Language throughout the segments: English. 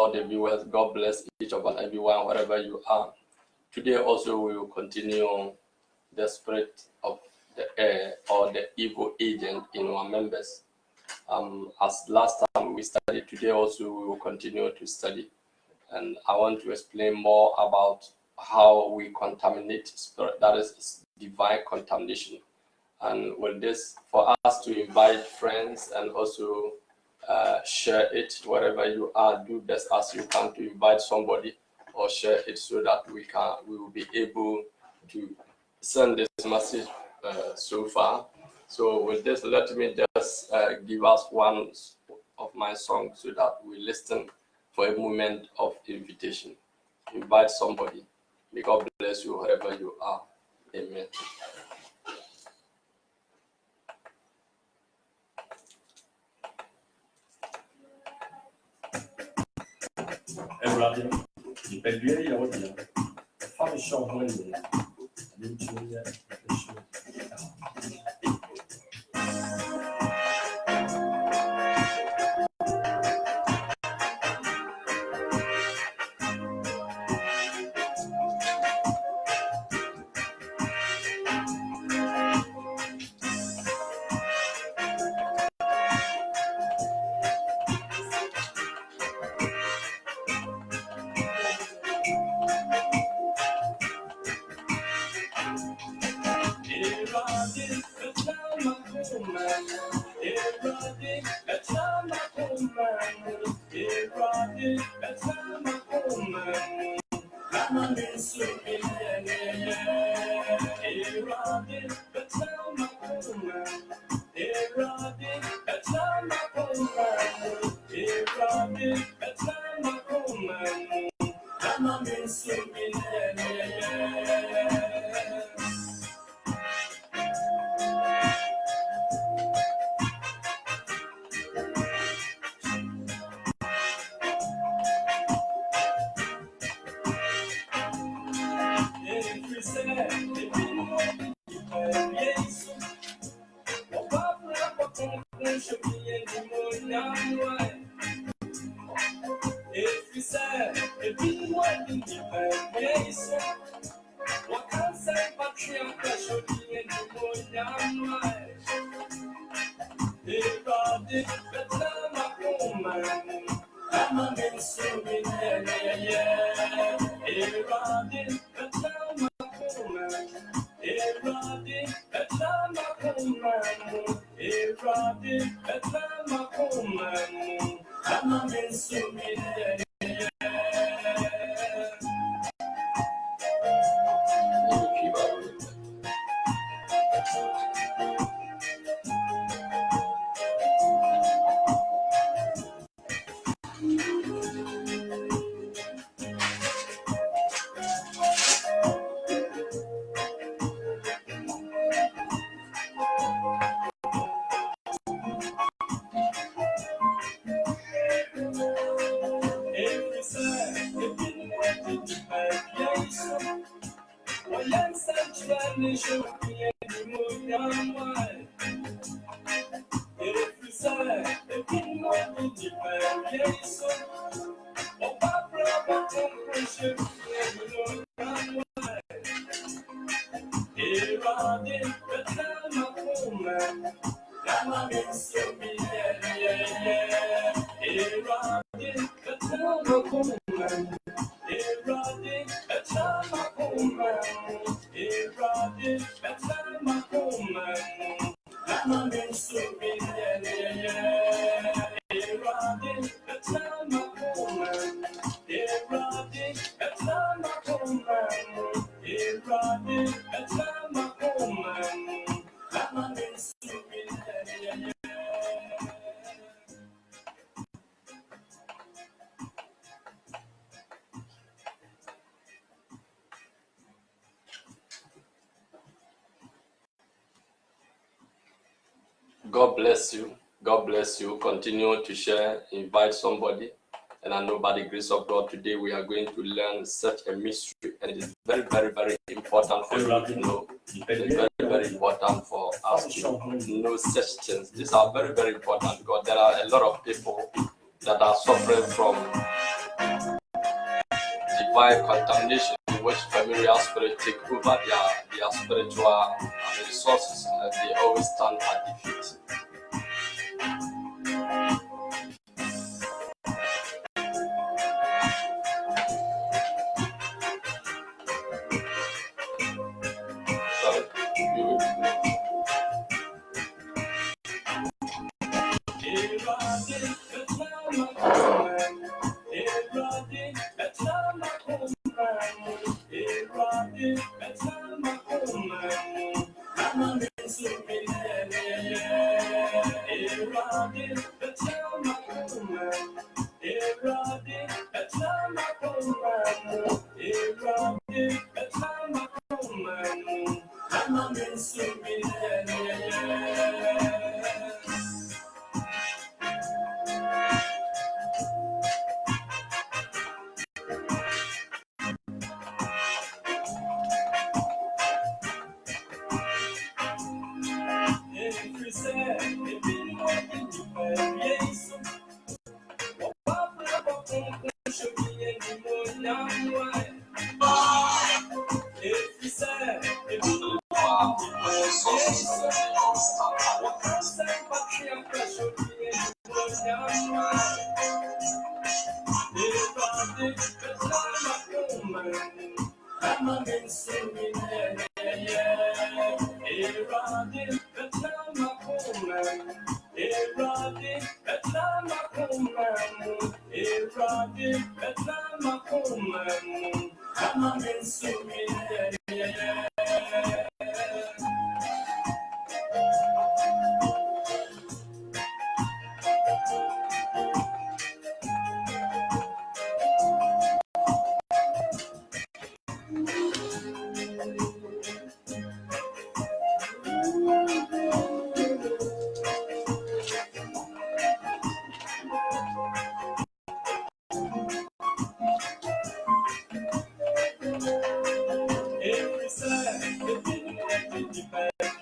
all the viewers. God bless each of and everyone, wherever you are. Today also we will continue the spirit of the air or the evil agent in our members. As last time we studied, today also we will continue to study. And I want to explain more about how we contaminate spirit, that is divine contamination. And with this, for us to invite friends and also share it wherever you are, do best as you can to invite somebody or share it so that we will be able to send this message so far. So with this, let me just give us one of my songs so that we listen for a moment of invitation. Invite somebody. May God bless you wherever you are. Amen. Everybody, you can be your funny show when you God bless you. God bless you. Continue to share, invite somebody. And I know by the grace of God, today we are going to learn such a mystery. And it is very, very, very important for you to know. It is very, very important for us to know such things. These are very, very important because there are a lot of people that are suffering from divine contamination in which familiar spirits take over their spiritual resources, and they always stand at defeat.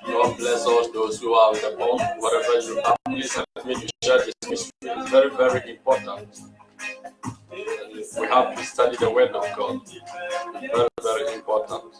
God bless all those who are with the ball, whatever you are. Please help me to share this mystery. It's very, very important. And we have to study the word of God. It's very, very important.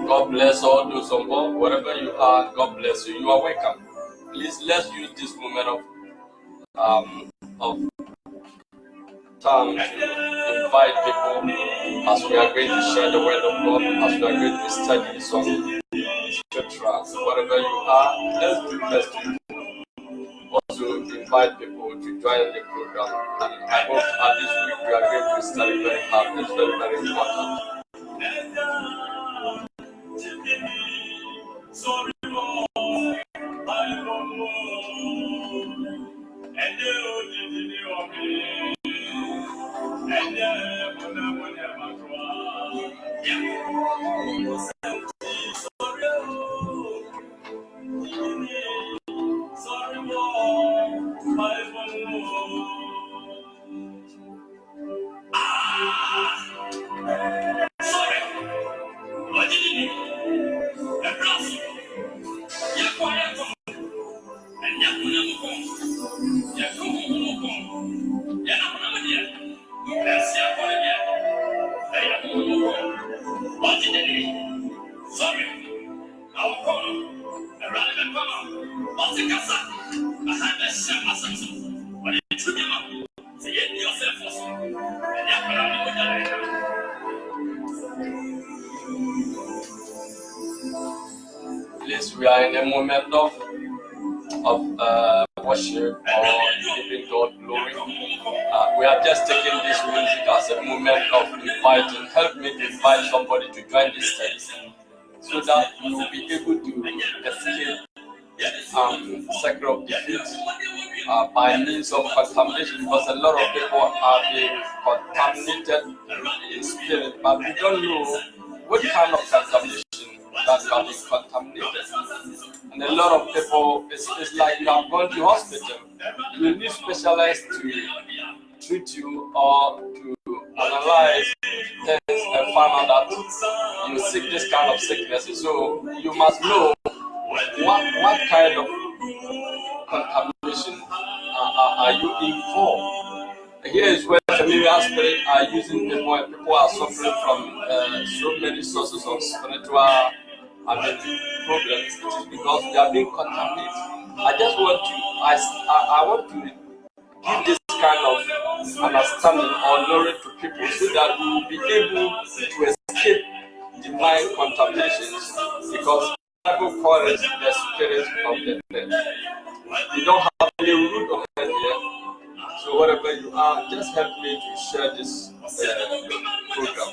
God bless all those on board, wherever you are. God bless you. You are welcome. Please, let's use this moment of time to invite people as we are going to share the word of God, as we are going to study some scriptures. Wherever you are, let's do best to also invite people to join the program. And I hope at this week we are going to study very hard. It's very, very important. Sorry, Please, we are in a moment of worship or giving God glory. We are just taking this music as a moment of inviting. Help me to invite somebody to join this study so that we will be able to escape cycle of defeat by means of contamination, because a lot of people are being contaminated in spirit, but we don't know what kind of contamination that you are being contaminated. And a lot of people, it's like you have gone to hospital. You need specialists to treat you or to analyze things and find out that you sick this kind of sickness. So you must know what kind of contamination are you in for. Here is where familiar spirits are using people, and people are suffering from so many sources of spiritual problems. It is because they are being contaminated. I just want to, I want to give this kind of understanding or knowledge to people so that we will be able to escape divine contaminations, because the Bible calls it the spirit of the dead. You don't have any root of it here. So whatever you are, just help me to share this program.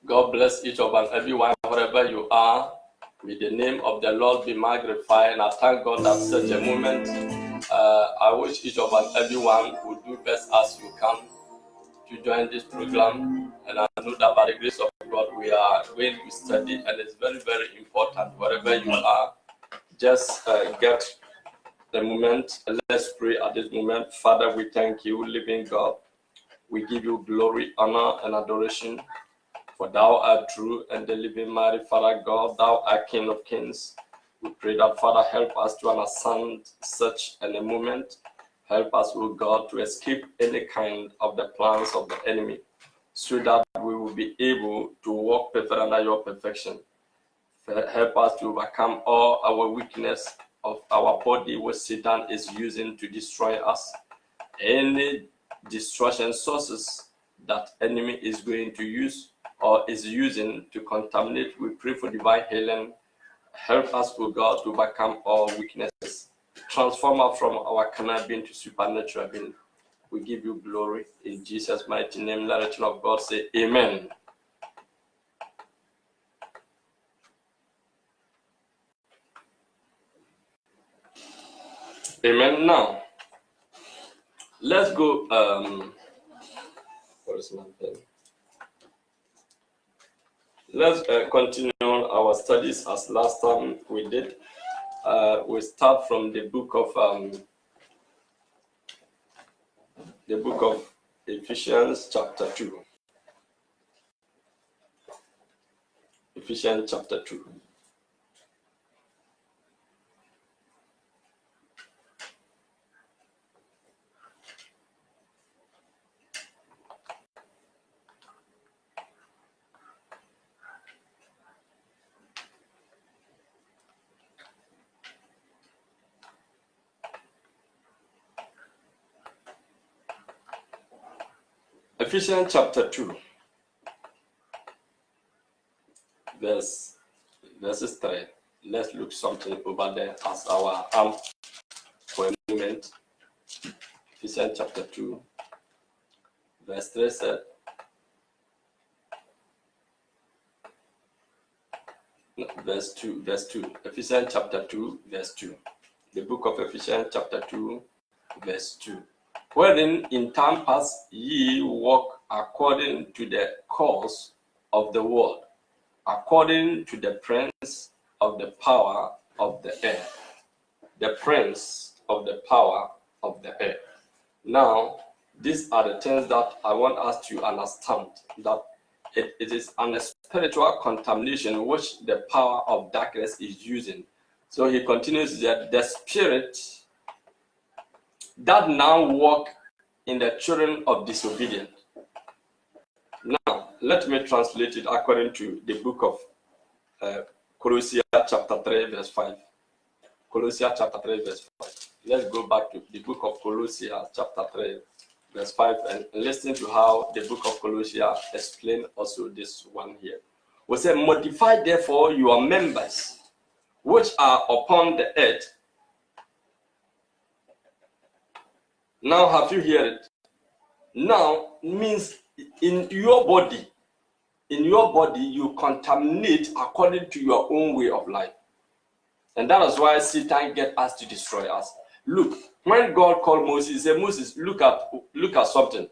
God bless each of and everyone, wherever you are. May the name of the Lord be magnified. And I thank God that such a moment. I wish each of and everyone would do best as you can to join this program. And I know that by the grace of God, we are going to study, and it's very, very important. Wherever you are, just get the moment. Let's pray at this moment. Father, we thank you, living God. We give you glory, honor, and adoration. For thou art true and the living mighty Father God, thou art King of kings. We pray that, Father, help us to understand such a moment. Help us, O God, to escape any kind of the plans of the enemy, so that we will be able to walk perfect under your perfection. Help us to overcome all our weakness of our body, which Satan is using to destroy us. Any destruction sources that enemy is going to use or is using to contaminate, we pray for divine healing. Help us, O God, to overcome all weaknesses. Transform us from our carnal being to supernatural being. We give you glory. In Jesus' mighty name, let the children of God say amen. Amen. Now, let's go. What is my pen? Let's continue our studies as last time we did. We start from the book of Ephesians chapter 2. Ephesians chapter 2. Ephesians chapter 2, verses 3. Let's look something over there as our for a moment. Ephesians chapter 2, verse 3 said, no, verse 2. Ephesians chapter 2, verse 2. The book of Ephesians chapter 2, verse 2. Wherein in time past ye walk according to the course of the world, according to the prince of the power of the air. The prince of the power of the air. Now, these are the things that I want us to understand, that it is a spiritual contamination which the power of darkness is using. So he continues that the spirit that now walk in the children of disobedience. Now, let me translate it according to the book of Colossians chapter 3, verse 5. Colossians chapter 3, verse 5. Let's go back to the book of Colossians chapter 3, verse 5, and listen to how the book of Colossians explains also this one here. We say, modify therefore your members, which are upon the earth. Now, have you heard it? Now means in your body, you contaminate according to your own way of life. And that is why Satan gets us to destroy us. Look, when God called Moses, he said, Moses, look at something.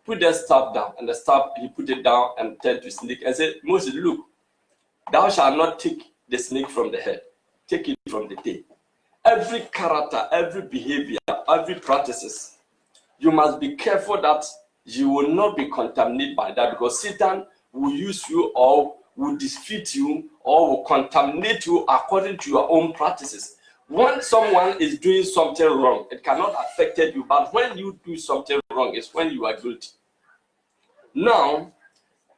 Put that staff down. And the staff, he put it down and turned to snake. And said, Moses, look, thou shalt not take the snake from the head. Take it from the tail. Every character, every behavior, every practices, you must be careful that you will not be contaminated by that, because Satan will use you or will defeat you or will contaminate you according to your own practices. When someone is doing something wrong, it cannot affect you, but when you do something wrong, it's when you are guilty. Now,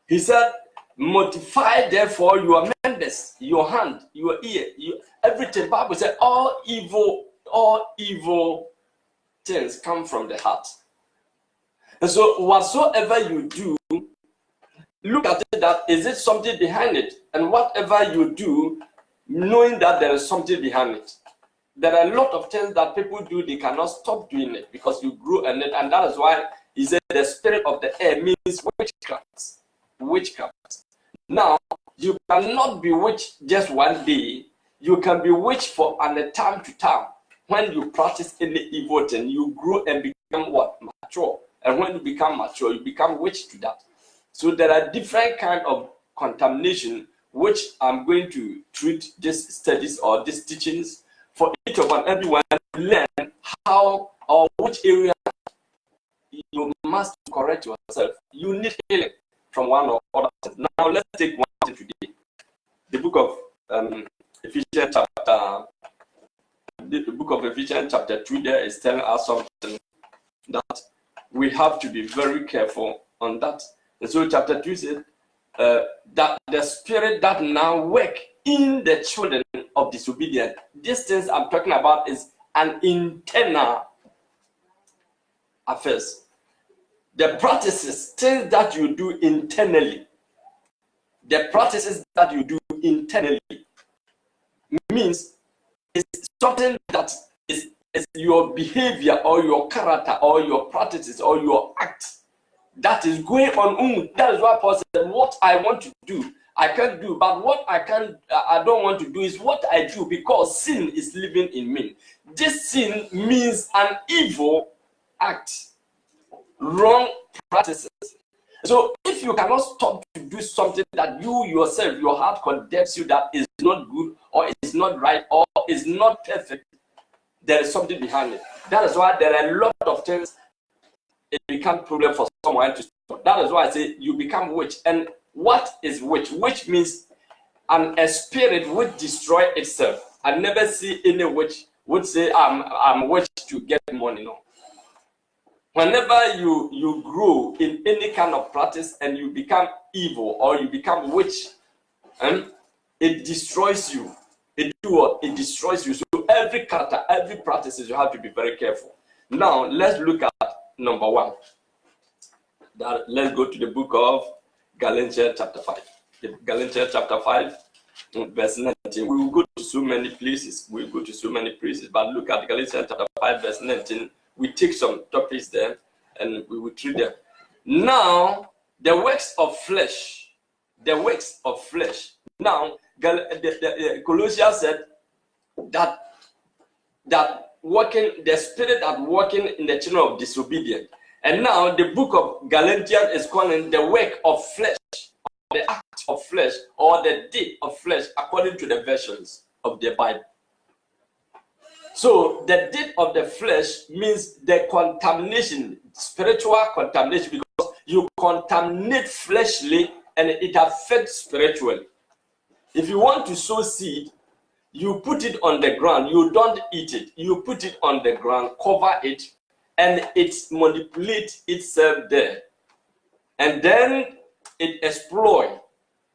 he said, mortify therefore your members, your hand, your ear, everything. Bible said all evil things come from the heart. And so whatsoever you do, look at it, that is it something behind it? And whatever you do, knowing that there is something behind it. There are a lot of things that people do, they cannot stop doing it because you grew in it. And that is why he said the spirit of the air means witchcraft. Witchcraft. Now, you cannot be witched just one day. You can be witched for a time to time. When you practice any evil thing, you grow and become what? Mature. And when you become mature, you become witch to that. So there are different kinds of contamination, which I'm going to treat these studies or these teachings for each of and everyone to learn how or which area you must correct yourself. You need healing from one or other. Now let's take one thing today. The book of Ephesians chapter. The book of Ephesians chapter 2 there is telling us something that we have to be very careful on that. And so chapter 2 says that the spirit that now work in the children of disobedience. These things I'm talking about is an internal affairs. The practices, things that you do internally. The practices that you do internally means it's something that is your behavior or your character or your practices or your act that is going on. That is why Paul said, what I want to do, I can't do, but what I don't want to do is what I do because sin is living in me. This sin means an evil act, wrong practices. So if you cannot stop to do something that you yourself, your heart condemns you that is not good or is not right or is not perfect, there is something behind it. That is why there are a lot of things it becomes a problem for someone to stop. That is why I say you become witch. And what is witch? Witch means a spirit would destroy itself. I never see any witch would say I'm a witch to get money. No. Whenever you grow in any kind of practice and you become evil or you become witch, and it destroys you. It destroys you. So every character, every practice, you have to be very careful. Now let's look at number one. Let's go to the book of Galatians chapter 5. Galatians chapter 5, verse 19. We will go to so many places. But look at Galatians chapter 5, verse 19. We take some topics there and we will treat them. Now, the works of flesh. Now, Colossians said that working, the spirit that working in the children of disobedience. And now the book of Galatians is calling the work of flesh, or the act of flesh, or the deed of flesh, according to the versions of the Bible. So the deed of the flesh means the contamination, spiritual contamination, because you contaminate fleshly and it affects spiritually. If you want to sow seed, you put it on the ground. You don't eat it. You put it on the ground, cover it, and it manipulates itself there. And then it exploits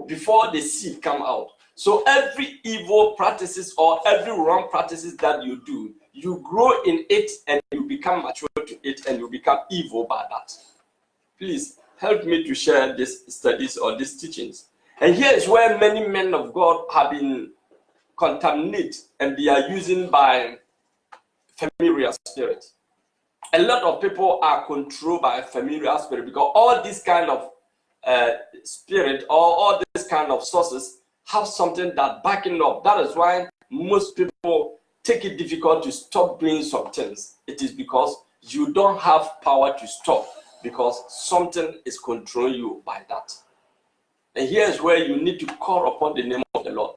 before the seed come out. So every evil practices or every wrong practices that you do, you grow in it and you become mature to it and you become evil by that. Please help me to share these studies or these teachings. And here is where many men of God have been contaminated and they are using by familiar spirit. A lot of people are controlled by familiar spirit because all this kind of spirit or all this kind of sources have something that backing up. That is why most people take it difficult to stop doing some things. It is because you don't have power to stop because something is controlling you by that. And here's where you need to call upon the name of the Lord.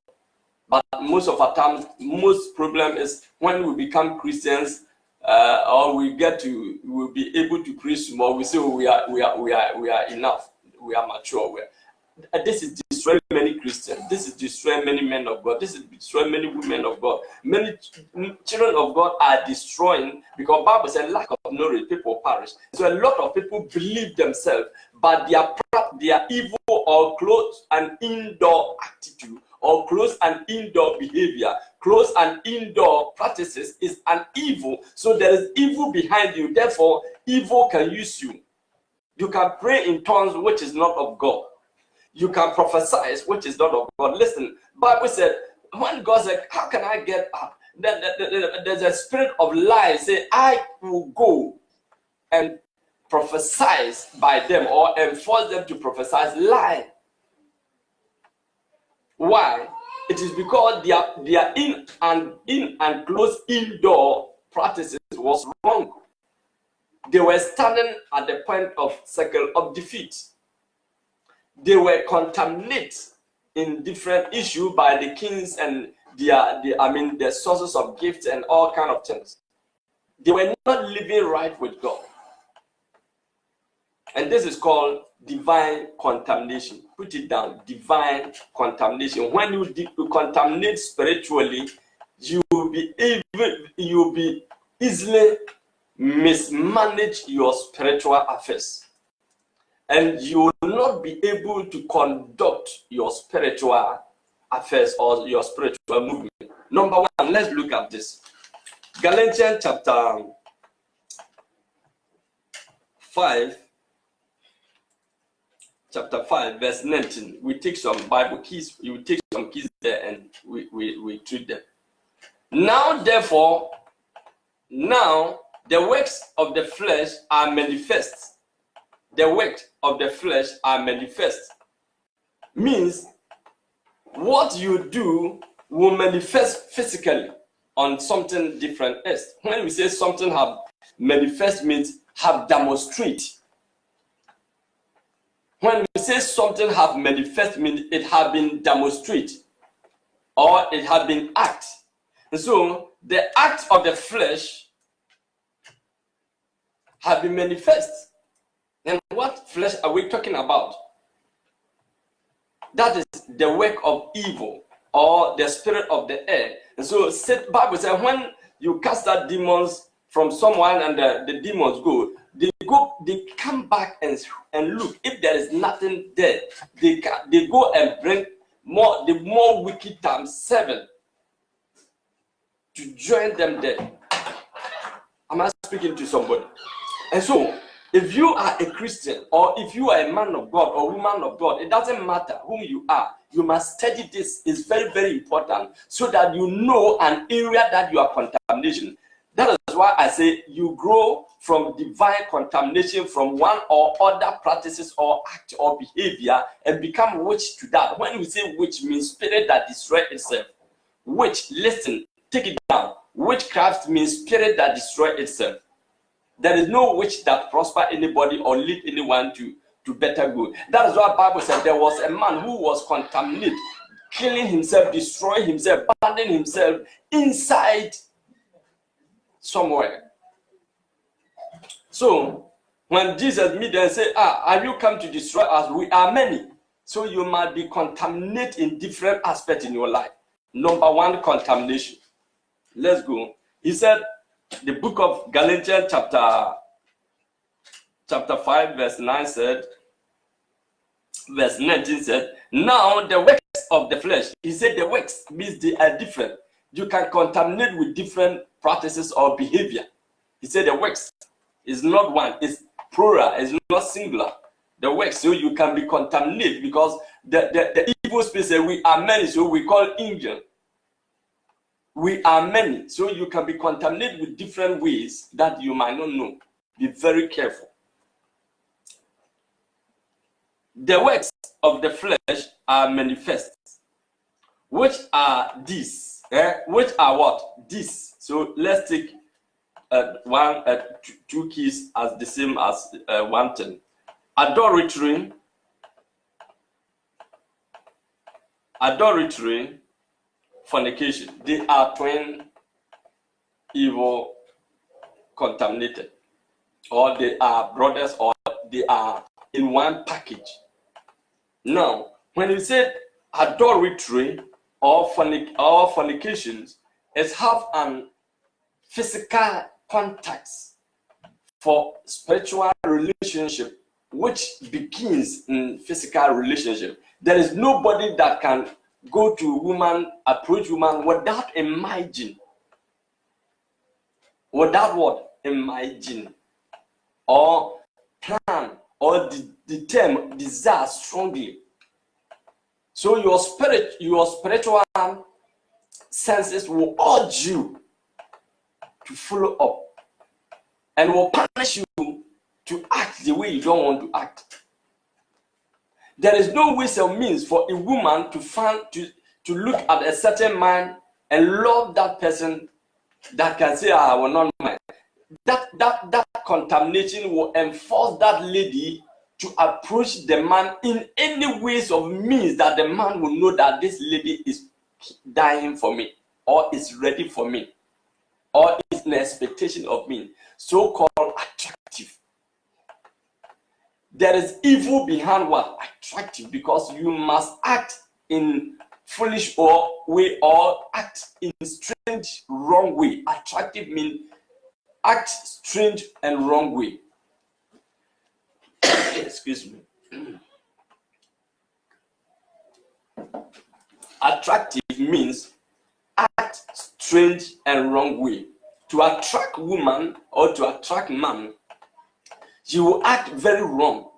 But most of our times, most problem is when we become Christians or we will be able to preach more. We say we are enough. We are mature. This is destroying many Christians. This is destroying many men of God. This is destroying many women of God. Many children of God are destroying because Bible says lack of knowledge, people perish. So a lot of people believe themselves, but their evil or close and indoor attitude or close and indoor behavior, close and indoor practices is an evil. So there is evil behind you. Therefore, evil can use you. You can pray in tongues, which is not of God. You can prophesy, which is not of God. Listen, Bible said, when God said, how can I get up? There's a spirit of lies. Say, I will go and prophesy by them or enforce them to prophesy lie. Why? It is because their in and close indoor practices was wrong. They were standing at the point of circle of defeat. They were contaminated in different issues by the kings and their sources of gifts and all kind of things. They were not living right with God. And this is called divine contamination. Put it down, divine contamination. When you contaminate spiritually, you will be easily mismanage your spiritual affairs. And you will not be able to conduct your spiritual affairs or your spiritual movement. Number one, let's look at this. Galatians chapter 5, verse 19. We take some Bible keys. You take some keys there and we treat them. Now, therefore, the works of the flesh are manifest. The works of the flesh are manifest. Means what you do will manifest physically on something different else. When we say something have manifest, means have demonstrate. When we say something have manifest, means it have been demonstrate or it have been act. And so the act of the flesh have been manifest. And what flesh are we talking about? That is the work of evil or the spirit of the air. And so the Bible says when you cast out demons from someone and the demons they come back and look. If there is nothing there, they go and bring the more wicked times 7 to join them there. Am I speaking to somebody? And so if you are a Christian or if you are a man of God or woman of God, it doesn't matter whom you are. You must study this. It's very, very important so that you know an area that you are contamination. That is why I say you grow from divine contamination from one or other practices or act or behavior and become witch to that. When we say witch, means spirit that destroys itself. Witch, listen, take it down. Witchcraft means spirit that destroys itself. There is no witch that prosper anybody or lead anyone to better good. That is why the Bible said there was a man who was contaminated, killing himself, destroying himself, abandoning himself inside somewhere. So when Jesus meet them and say, have you come to destroy us? We are many. So you might be contaminated in different aspects in your life. Number one, contamination. Let's go. He said, the book of Galatians chapter 5 verse 9 said, verse 19 said, now the works of the flesh. He said the works means they are different. You can contaminate with different practices or behavior. He said the works is not one, it's plural, it's not singular. The works, so you can be contaminated because the evil spirit said we are many, so we call angel. We are many, so you can be contaminated with different ways that you might not know. Be very careful. The works of the flesh are manifest, which are these. Which are what? These. So let's take two keys as the same as one thing. Adultery, fornication. They are twin evil contaminated, or they are brothers, or they are in one package. Now, when you say adultery or fornications, it have an physical contact for spiritual relationship, which begins in physical relationship. There is nobody that can go to woman, approach woman without imagine. Without what? Imagine. Or plan. Or the term desire strongly. So your spiritual senses will urge you to follow up and will punish you to act the way you don't want to act. There is no ways or means for a woman to look at a certain man and love that person that can say, I will not mind. That contamination will enforce that lady to approach the man in any ways of means that the man will know that this lady is dying for me, or is ready for me, or is in expectation of me. So-called attractive. There is evil behind what? Attractive, because you must act in foolish way or act in strange, wrong way. Attractive means act strange and wrong way. Excuse me. Attractive means act strange and wrong way. To attract woman or to attract man, you will act very wrong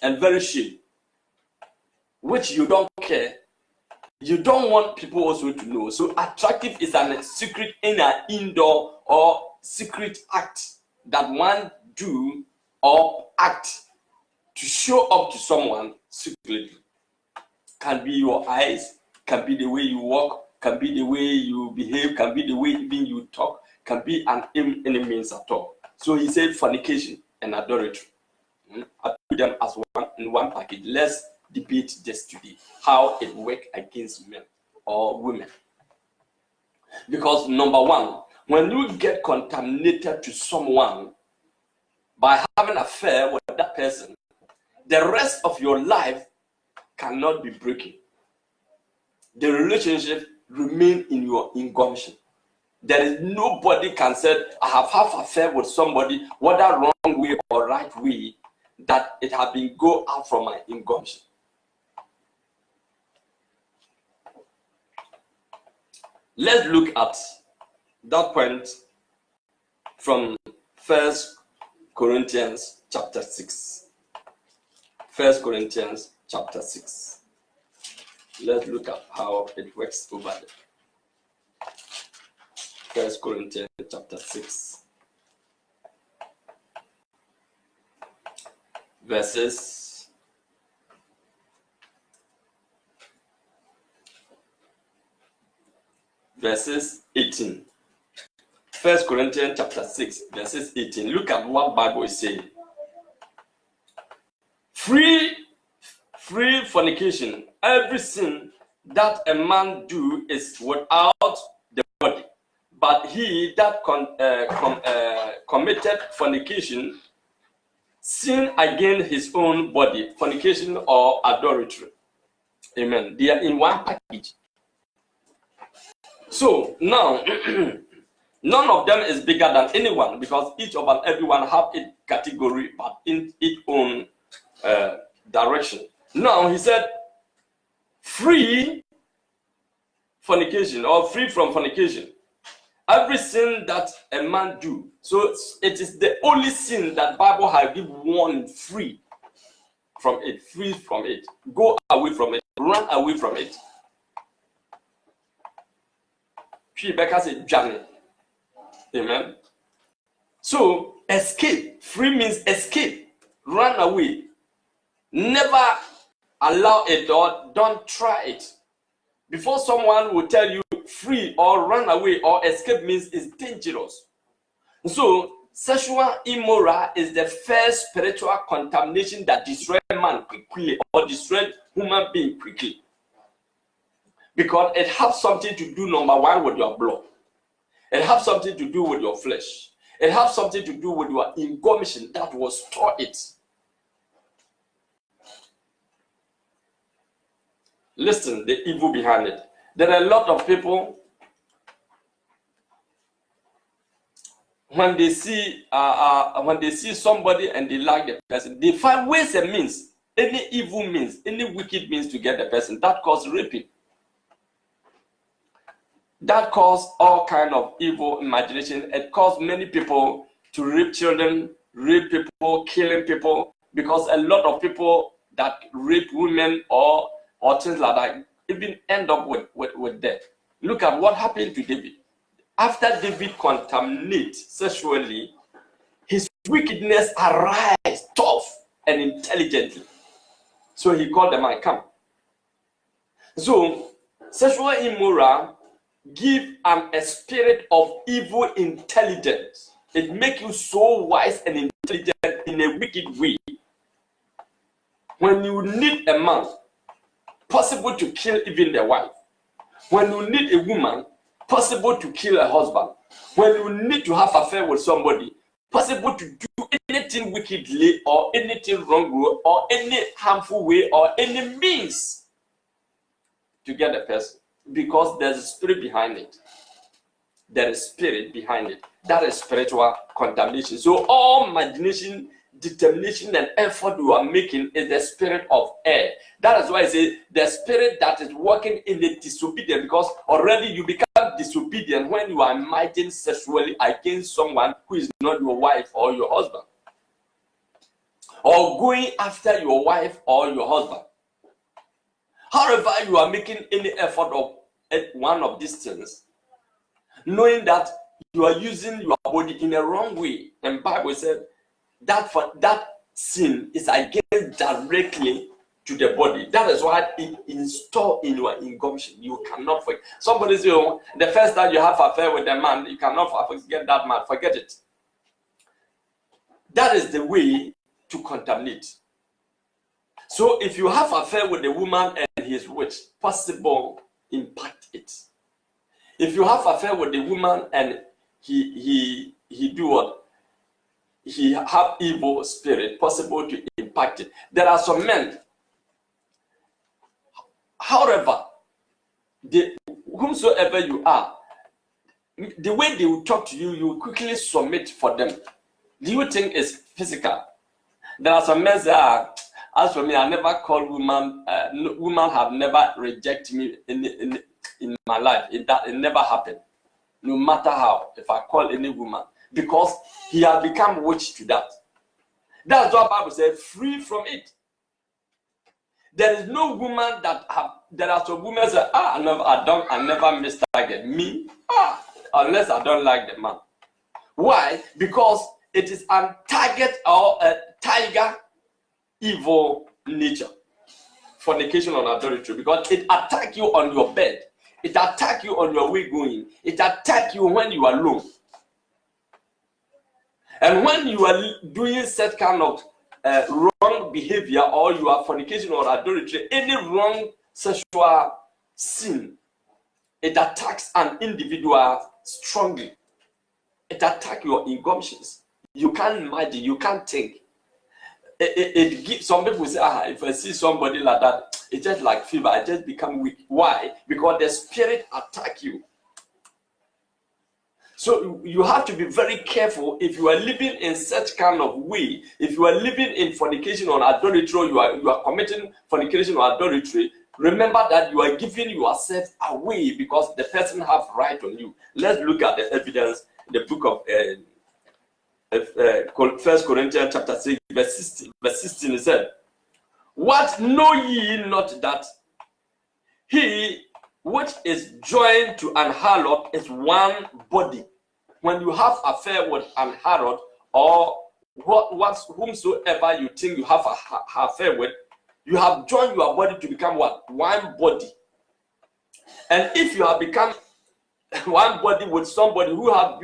and very shady, which you don't care. You don't want people also to know. So attractive is a secret in an indoor or secret act that one do or act to show up to someone secretly. can be your eyes, can be the way you walk, can be the way you behave, can be the way even you talk, can be any means at all. So he said fornication and adultery. I put them as one in one package. Let's debate this today, how it works against men or women. Because number one, when you get contaminated to someone by having an affair with that person, the rest of your life cannot be broken. The relationship remain in your ingumtion. There is nobody can say, I have had an affair with somebody, whether wrong way or right way, that it has been go out from my ingumtion. Let's look at that point from 1 Corinthians chapter 6. 1 Corinthians chapter 6. Let's look at how it works over there. 1 Corinthians chapter 6. Verses 18. 1 Corinthians chapter 6, verses 18. Look at what Bible is saying. Free fornication. Every sin that a man do is without the body, but he that committed fornication sin against his own body, fornication or adultery. Amen. They are in one package. So now, none of them is bigger than anyone, because each of and everyone have a category, but in its own direction. Now he said, free fornication or free from fornication. Every sin that a man do. So it is the only sin that Bible has given one free from it. Free from it. Go away from it. Run away from it. Rebecca said, Johnny. Amen. So escape. Free means escape. Run away. Never allow it or don't try it. Before someone will tell you free or run away or escape means it's dangerous. So sexual immoral is the first spiritual contamination that destroys man quickly or destroys human being quickly. Because it has something to do, number one, with your blood. It has something to do with your flesh. It has something to do with your ingumation that will store it. Listen, the evil behind it. There are a lot of people, when they see somebody and they like the person, they find ways and means, any evil means, any wicked means to get the person. That causes raping. That causes all kind of evil imagination. It causes many people to rape children, rape people, killing people, because a lot of people that rape women or things like that even end up with death. Look at what happened to David. After David contaminates sexually, his wickedness arise tough and intelligently. So he called the man, come. So sexual immoral give a spirit of evil intelligence. It makes you so wise and intelligent in a wicked way. When you need a man, possible to kill even the wife. When you need a woman, possible to kill a husband. When you need to have affair with somebody, possible to do anything wickedly or anything wrong or any harmful way or any means to get a person, because there's a spirit behind it. There is spirit behind it. That is spiritual contamination. So all imagination, determination, and effort you are making is the spirit of air. That is why I say the spirit that is working in the disobedience, because already you become disobedient when you are imagining sexually against someone who is not your wife or your husband, or going after your wife or your husband. However, you are making any effort of one of these things, knowing that you are using your body in a wrong way, and Bible said that for that sin is against directly to the body. That is why it installed in your ingumption. You cannot forget. Somebody say, oh, the first time you have affair with a man, you cannot forget that man. Forget it. That is the way to contaminate. So if you have affair with a woman and he is rich, possible impact it. If you have affair with a woman and he do what? He have evil spirit, possible to impact it. There are some men, however, whomsoever you are, the way they will talk to you, you will quickly submit for them. Do you think it's physical? There are some men that as for me, I never call woman. Women have never rejected me in my life. It never happened. No matter how, if I call any woman, because he has become witch to that. That's what Bible says, free from it. There is no woman that have. There are some women that I never miss target. Me, unless I don't like the man. Why? Because it is a target or a tiger evil nature, fornication or adultery, because it attacks you on your bed, it attacks you on your way going, it attacks you when you are alone. And when you are doing such kind of wrong behavior, or you are fornication or adultery, any wrong sexual sin, it attacks an individual strongly. It attacks your ingumptions. You can't imagine, you can't think. It gives, some people say, if I see somebody like that, it's just like fever, I just become weak. Why? Because the spirit attack you. So you have to be very careful if you are living in such kind of way. If you are living in fornication or adultery, you are committing fornication or adultery, remember that you are giving yourself away because the person have right on you. Let's look at the evidence in the book of 1 Corinthians chapter 6, verse 16. Verse 16 is said, what know ye not that he which is joined to an harlot is one body? When you have affair with an harlot, or whomsoever you think you have a affair with, you have joined your body to become what? One body. And if you have become one body with somebody who have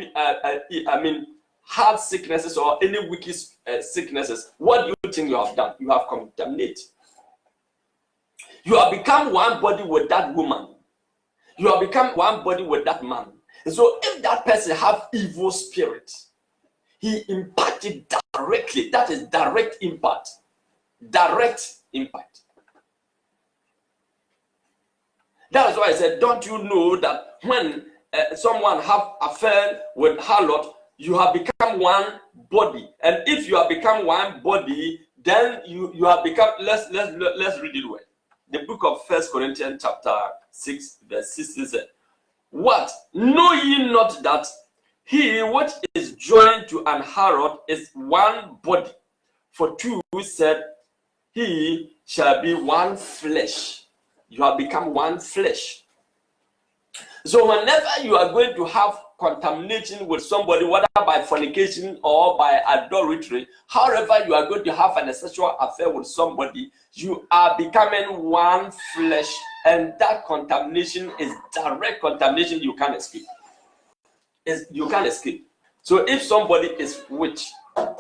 heart sicknesses or any wicked sicknesses, what do you think you have done? You have contaminated. You have become one body with that woman. You have become one body with that man. And so if that person have evil spirit, he impacted directly. That is direct impact. Direct impact. That is why I said, don't you know that when someone have affair with harlot, you have become one body. And if you have become one body, then you have become, let's read it well. The book of 1 Corinthians chapter 6, verse 16 said, what? Know ye not that he which is joined to an harlot is one body? For two said, he shall be one flesh. You have become one flesh. So whenever you are going to have contamination with somebody, whether by fornication or by adultery, however you are going to have an sexual affair with somebody, you are becoming one flesh, and that contamination is direct contamination. You can't escape. You can't escape. So if somebody is witch,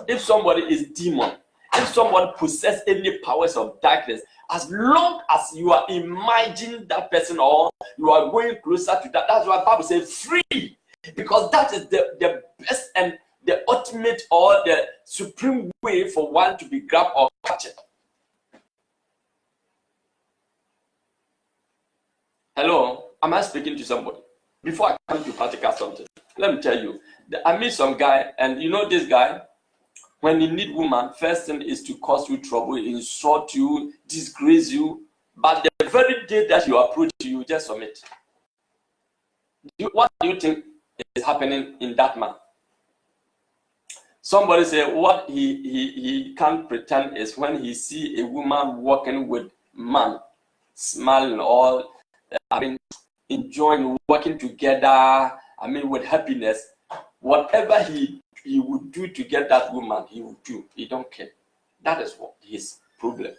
if somebody is demon, if someone possesses any powers of darkness, as long as you are imagining that person or you are going closer to that, that's why the Bible says free, because that is the best and the ultimate or the supreme way for one to be grabbed or captured. Hello, am I speaking to somebody? Before I come to practical something, let me tell you, I meet some guy, and you know this guy, when you need woman, first thing is to cause you trouble, insult you, disgrace you. But the very day that you approach you just submit. What do you think is happening in that man? Somebody say what he can't pretend is when he see a woman walking with man, smiling or enjoying working together, with happiness, whatever he would do to get that woman, he would do. He don't care. That is what his problem.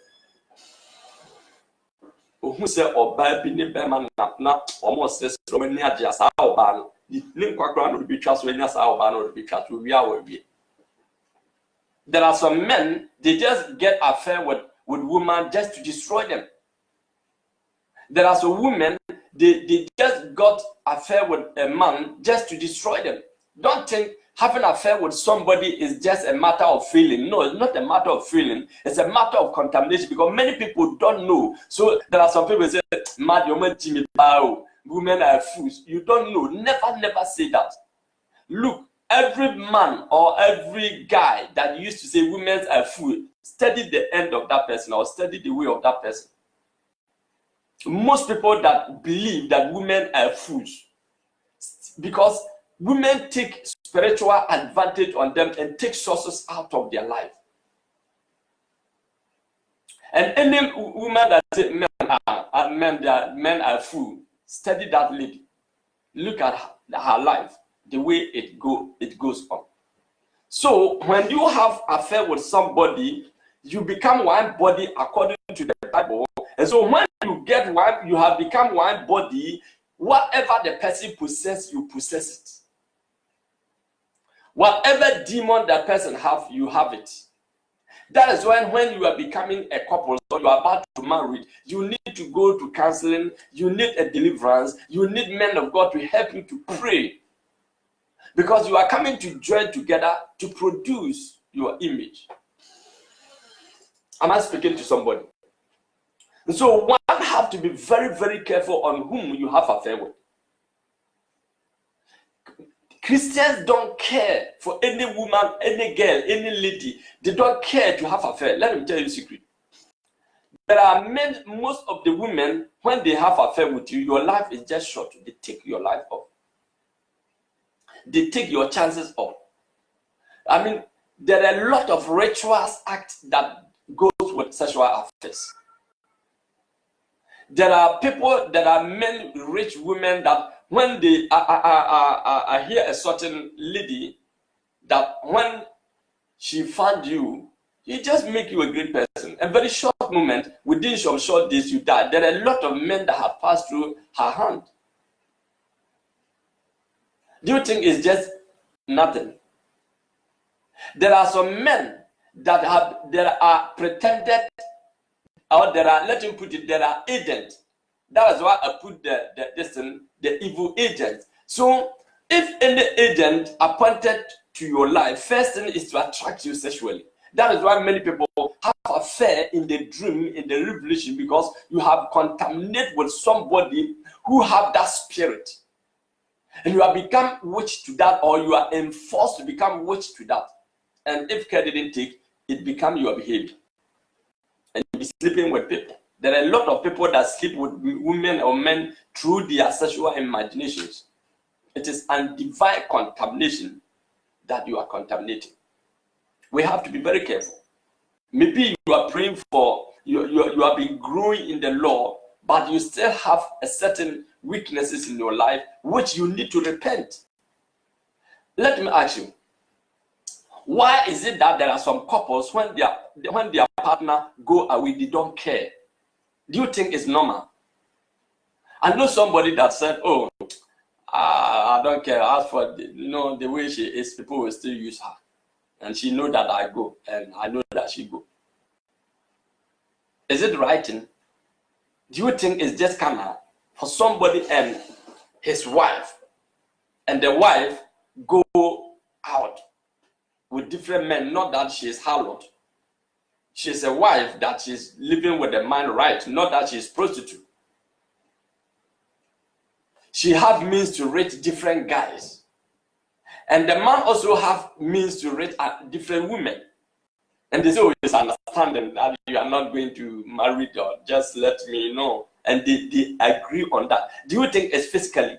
who say oba bi ne bema na almost says Romani aja sa oba no ni kwakra no be twa so anya sa oba no be twa so wi awie. There are some men, they just get affair with women just to destroy them. There are some women, they just got affair with a man just to destroy them. Don't think having an affair with somebody is just a matter of feeling. No, it's not a matter of feeling. It's a matter of contamination because many people don't know. So there are some people who say, women are fools. You don't know. Never say that. Look, every man or every guy that used to say women are fools, study the end of that person or study the way of that person. Most people that believe that women are fools because women take spiritual advantage on them and take sources out of their life. And any woman that says men are fools, study that lady. Look at her life, the way it goes on. So when you have affair with somebody, you become one body according to the Bible. And so when you get one, you have become one body. Whatever the person possesses, you possess it. Whatever demon that person have, you have it. That is when you are becoming a couple, so you are about to marry, you need to go to counseling, you need a deliverance, you need men of God to help you to pray. Because you are coming to join together to produce your image. Am I speaking to somebody? And so one have to be very, very careful on whom you have affair with. Christians don't care for any woman, any girl, any lady. They don't care to have affair. Let me tell you a secret. There are men, most of the women, when they have affair with you, your life is just short. They take your life off. They take your chances off. I mean, there are a lot of rituals acts that goes with sexual affairs. There are people that are men, rich women that when they I hear a certain lady that when she found you, he just make you a great person. A very short moment, within some short days, you die. There are a lot of men that have passed through her hand. Do you think it's just nothing? There are some men that there are pretended, or there are, let me put it, there are agents. That is why I put the evil agent. So if any agent appointed to your life, first thing is to attract you sexually. That is why many people have affair in the dream, in the revelation, because you have contaminated with somebody who have that spirit. And you have become witch to that, or you are enforced to become witch to that. And if care didn't take, it become your behavior. And you be sleeping with people. There are a lot of people that sleep with women or men through their sexual imaginations. It is undivided contamination that you are contaminating. We have to be very careful. Maybe you are praying for, you have been growing in the law, but you still have a certain weaknesses in your life which you need to repent. Let me ask you, why is it that there are some couples when their partner go away, they don't care? Do you think it's normal? I know somebody that said, "Oh, I don't care. As for the way she is, people will still use her, and she know that I go, and I know that she go." Is it right? Do you think it's just karma for somebody and his wife, and the wife go out with different men? Not that she is harlot. She's a wife that she's living with a man, right? Not that she's prostitute. She have means to rate different guys. And the man also have means to rate different women. And they say, "Oh, it's understanding that you are not going to marry or just let me know." And they agree on that. Do you think it's physically?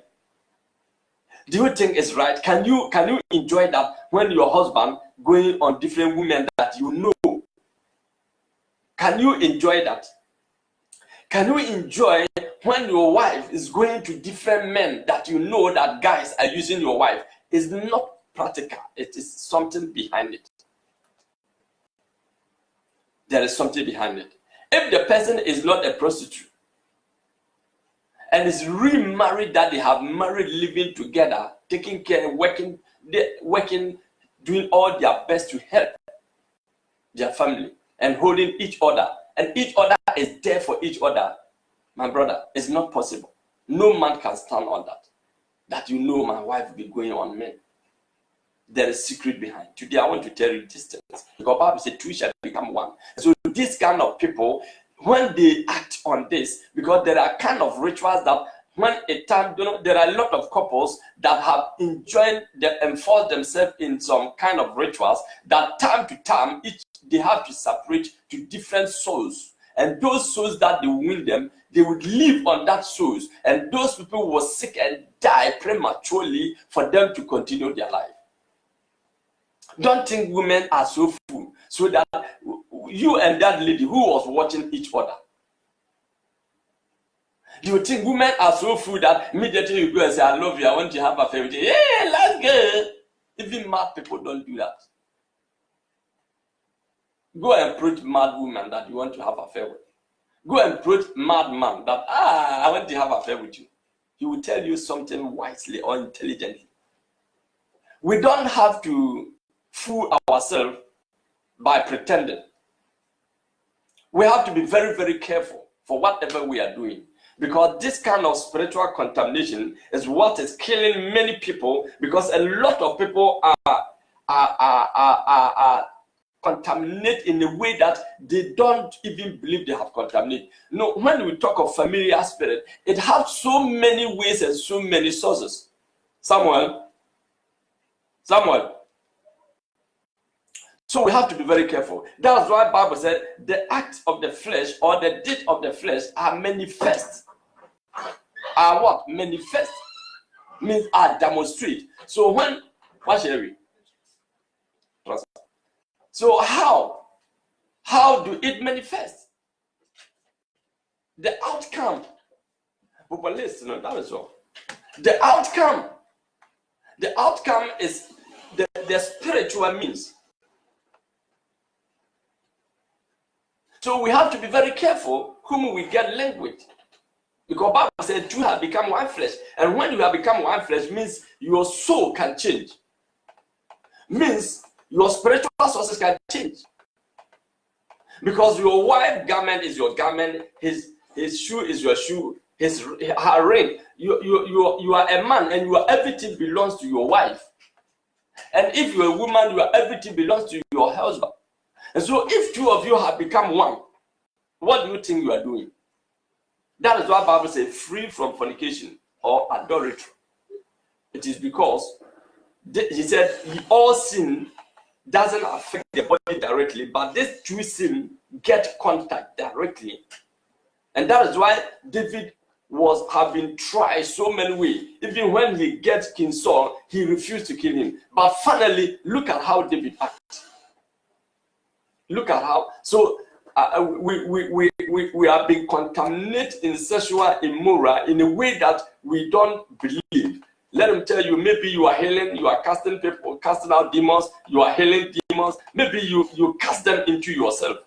Do you think it's right? Can you enjoy that when your husband going on different women that you know? Can you enjoy that? Can you enjoy when your wife is going to different men that you know that guys are using your wife? It's not practical. It is something behind it. There is something behind it. If the person is not a prostitute, and it's remarried that they have married, living together, taking care, working, doing all their best to help their family and holding each other, and each other is there for each other. My brother, it's not possible. No man can stand on that. That you know my wife will be going on men. There is secret behind. Today I want to tell you these things. Because Bible says two shall become one. So this kind of people, when they act on this, because there are kind of rituals that when a time, there are a lot of couples that have enforced themselves in some kind of rituals that time to time, they have to separate to different souls. And those souls that they win them, they would live on that souls. And those people were sick and die prematurely for them to continue their life. Don't think women are so fool so that you and that lady who was watching each other. Do you think women are so fool that immediately you go and say, I love you, I want to have a family? Yeah, let's go. Even mad people don't do that. Go and approach mad woman that you want to have an affair with. Go and approach mad man that, I want to have an affair with you. He will tell you something wisely or intelligently. We don't have to fool ourselves by pretending. We have to be very, very careful for whatever we are doing, because this kind of spiritual contamination is what is killing many people, because a lot of people are contaminated in a way that they don't even believe they have contaminated. No, when we talk of familiar spirit, it has so many ways and so many sources. Samuel. So we have to be very careful. That's why the Bible said the acts of the flesh or the deeds of the flesh are manifest. Are what? Manifest means are demonstrate. So what shall we? So how do it manifest? The outcome. But listen, that is all. The outcome is the spiritual means. So we have to be very careful whom we get linked with. Because Bible said two have become one flesh. And when you have become one flesh, means your soul can change. Means your spiritual sources can change. Because your wife's garment is your garment, his shoe is your shoe, her ring. You are a man and everything belongs to your wife. And if you're a woman, everything belongs to your husband. And so if two of you have become one, what do you think you are doing? That is why the Bible says free from fornication or adultery. It is because he said all sin doesn't affect the body directly, but this two sin get contact directly. And that is why David have been tried so many ways. Even when he gets King Saul, he refused to kill him. But finally, look at how David acted. Look at how. So we are being contaminated in sexual immoral in a way that we don't believe. Let him tell you, maybe you are healing, you are casting people, casting out demons, you are healing demons. Maybe you cast them into yourself.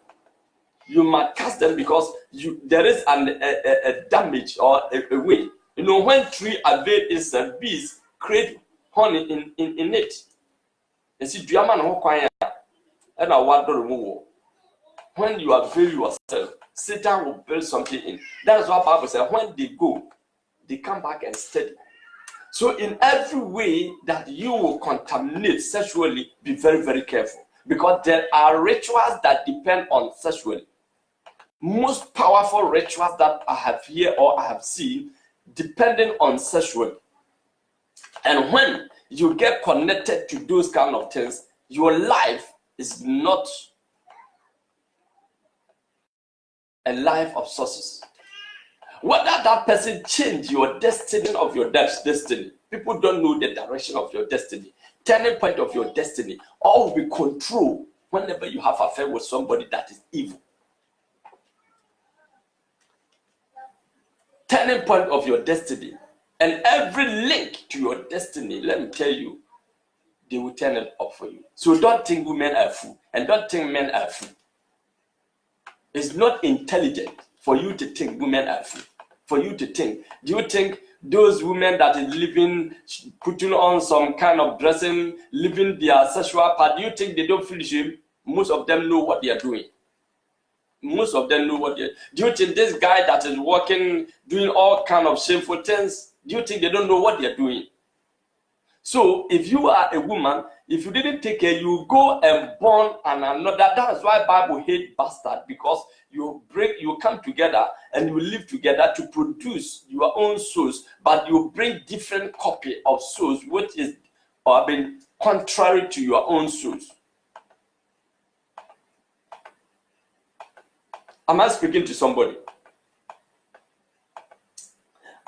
You might cast them because there is a damage or a way. You know, when tree avail itself, bees create honey in it. You see, when you avail yourself, Satan will build something in. That is what the Bible says. When they go, they come back and steady. So in every way that you will contaminate sexually, be very, very careful. Because there are rituals that depend on sexually. Most powerful rituals that I have here or I have seen, depending on sexual. And when you get connected to those kind of things, your life is not a life of success. Whether that person change your destiny of your destiny, people don't know the direction of your destiny, turning point of your destiny, all will be controlled whenever you have an affair with somebody that is evil. Turning point of your destiny, and every link to your destiny, let me tell you, they will turn it up for you. So don't think women are fool, and don't think men are fool. It's not intelligent for you to think women are fool. for you to think. Do you think those women that is living, putting on some kind of dressing, living their sexual part, do you think they don't feel shame? Most of them know what they are doing. Most of them know what they are. Do you think this guy that is working, doing all kind of shameful things, do you think they don't know what they are doing? So if you are a woman, if you didn't take care, you go and born another. That's why Bible hate bastard, because you come together and you live together to produce your own souls, but you bring different copy of souls, which is been contrary to your own souls. Am I speaking to somebody?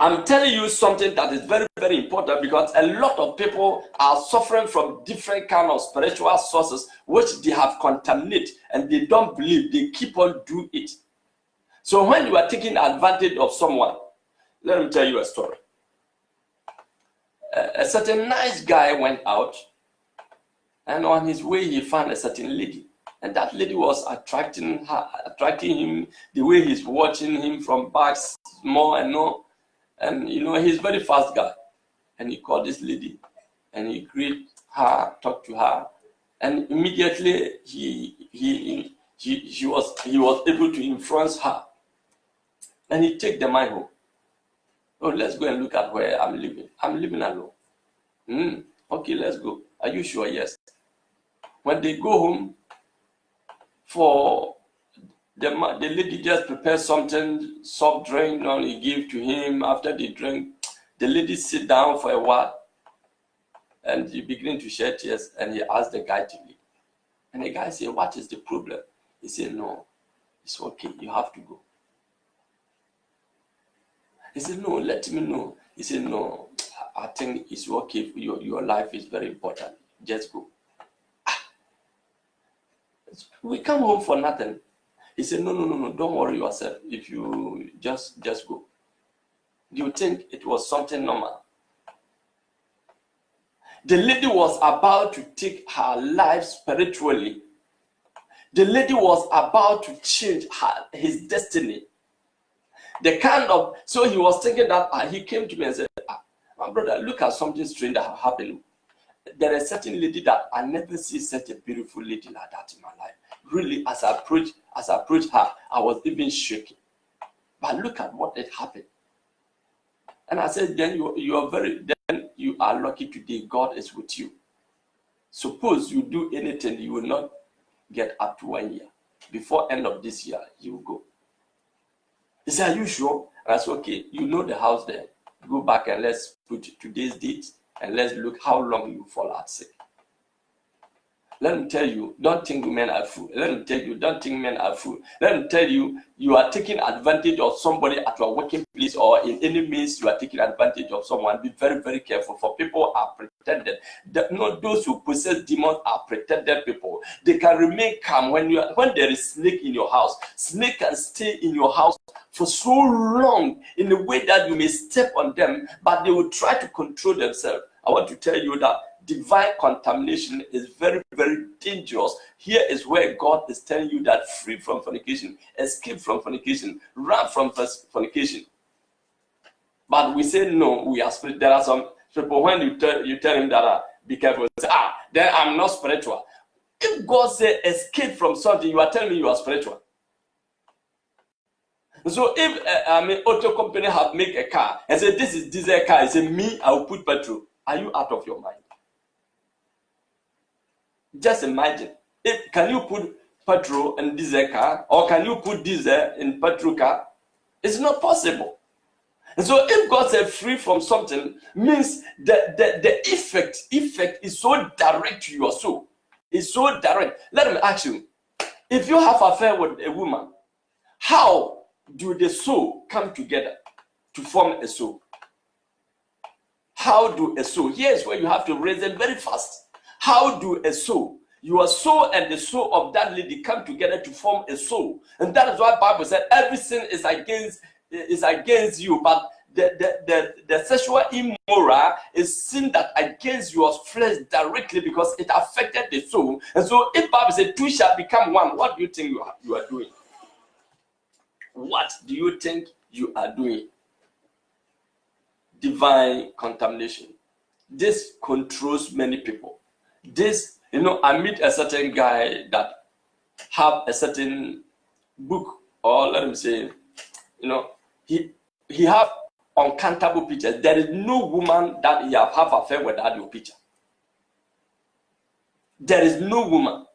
I'm telling you something that is very, very important, because a lot of people are suffering from different kind of spiritual sources which they have contaminated, and they don't believe, they keep on doing it. So when you are taking advantage of someone, let me tell you a story. A certain nice guy went out, and on his way he found a certain lady, and that lady was attracting him, the way he's watching him from back more and more. And you know, he's a very fast guy. And he called this lady and he greeted her, talked to her, and immediately he was able to influence her. And he took the man home. Oh, let's go and look at where I'm living. I'm living alone. Okay, let's go. Are you sure? Yes. When they go home, for the lady just prepared something, soft drink, and he give to him. After they drink, the lady sit down for a while, and he begin to shed tears, and he asked the guy to leave. And the guy said, "What is the problem?" He said, "No, it's okay, you have to go." He said, "No, let me know." He said, "No, I think it's okay, your life is very important, just go." We come home for nothing. He said, no, don't worry yourself. If you just go. Do you think it was something normal? The lady was about to take her life spiritually. The lady was about to change his destiny. So he was thinking that he came to me and said, my brother, look at something strange that happened. There is a certain lady that I never see such a beautiful lady like that in my life. Really, as I approached her, I was even shaking. But look at what had happened. And I said, then you are lucky today. God is with you. Suppose you do anything, you will not get up to 1 year. Before end of this year, you will go. He said, are you sure? And I said, okay, you know the house there. Go back and let's put today's date and let's look how long you fall out sick. Let me tell you, don't think men are fools. Let me tell you, don't think men are fools. Let me tell you, you are taking advantage of somebody at your working place or in any means you are taking advantage of someone. Be very, very careful, for people are pretended. Those who possess demons are pretended people. They can remain calm when there is snake in your house. Snake can stay in your house for so long in a way that you may step on them, but they will try to control themselves. I want to tell you that divine contamination is very, very dangerous. Here is where God is telling you that free from fornication, escape from fornication, run from fornication. But we say no, we are spiritual. There are some people, when you tell him that be careful, say, then I'm not spiritual. If God says escape from something, you are telling me you are spiritual. So if auto company have make a car and say this is diesel car, I say me, I will put petrol. Are you out of your mind? Just imagine, can you put petrol in diesel car, or can you put diesel in petrol car? It's not possible. And so if God said free from something, means the effect is so direct to your soul. It's so direct. Let me ask you, if you have an affair with a woman, how do the soul come together to form a soul? How do a soul? Here's where you have to reason very fast. How do a soul, your soul and the soul of that lady come together to form a soul? And that is why the Bible said every sin is against you, but the sexual immoral is sin that against your flesh directly, because it affected the soul. And so if Bible said two shall become one, what do you think you are doing? What do you think you are doing? divine contamination. This controls many people. This, I meet a certain guy that have a certain book, or let him say, he have uncountable pictures. There is no woman that he have affair with that your picture. There is no woman.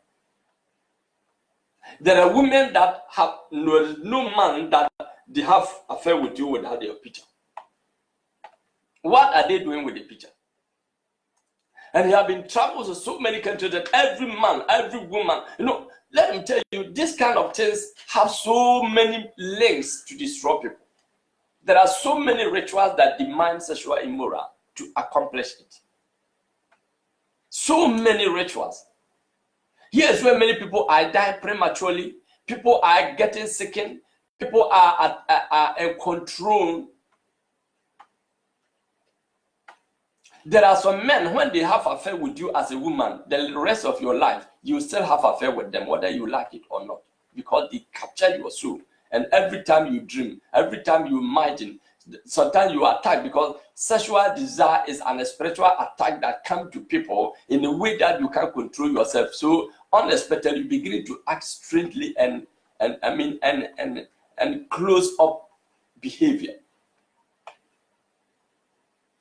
There are women that have no man that they have affair with you without your picture. What are they doing with the picture? And he have been traveled to so many countries that every man, every woman, let me tell you, this kind of things have so many links to destroy people. There are so many rituals that demand sexual immoral to accomplish it. So many rituals. Here's where many people are dying prematurely. People are getting sick. People are in control. There are some men, when they have affair with you as a woman, the rest of your life, you still have affair with them, whether you like it or not, because they capture your soul. And every time you dream, every time you imagine, sometimes you are attacked, because sexual desire is an spiritual attack that comes to people in a way that you can't control yourself. So unexpectedly, you begin to act strangely and close up behavior.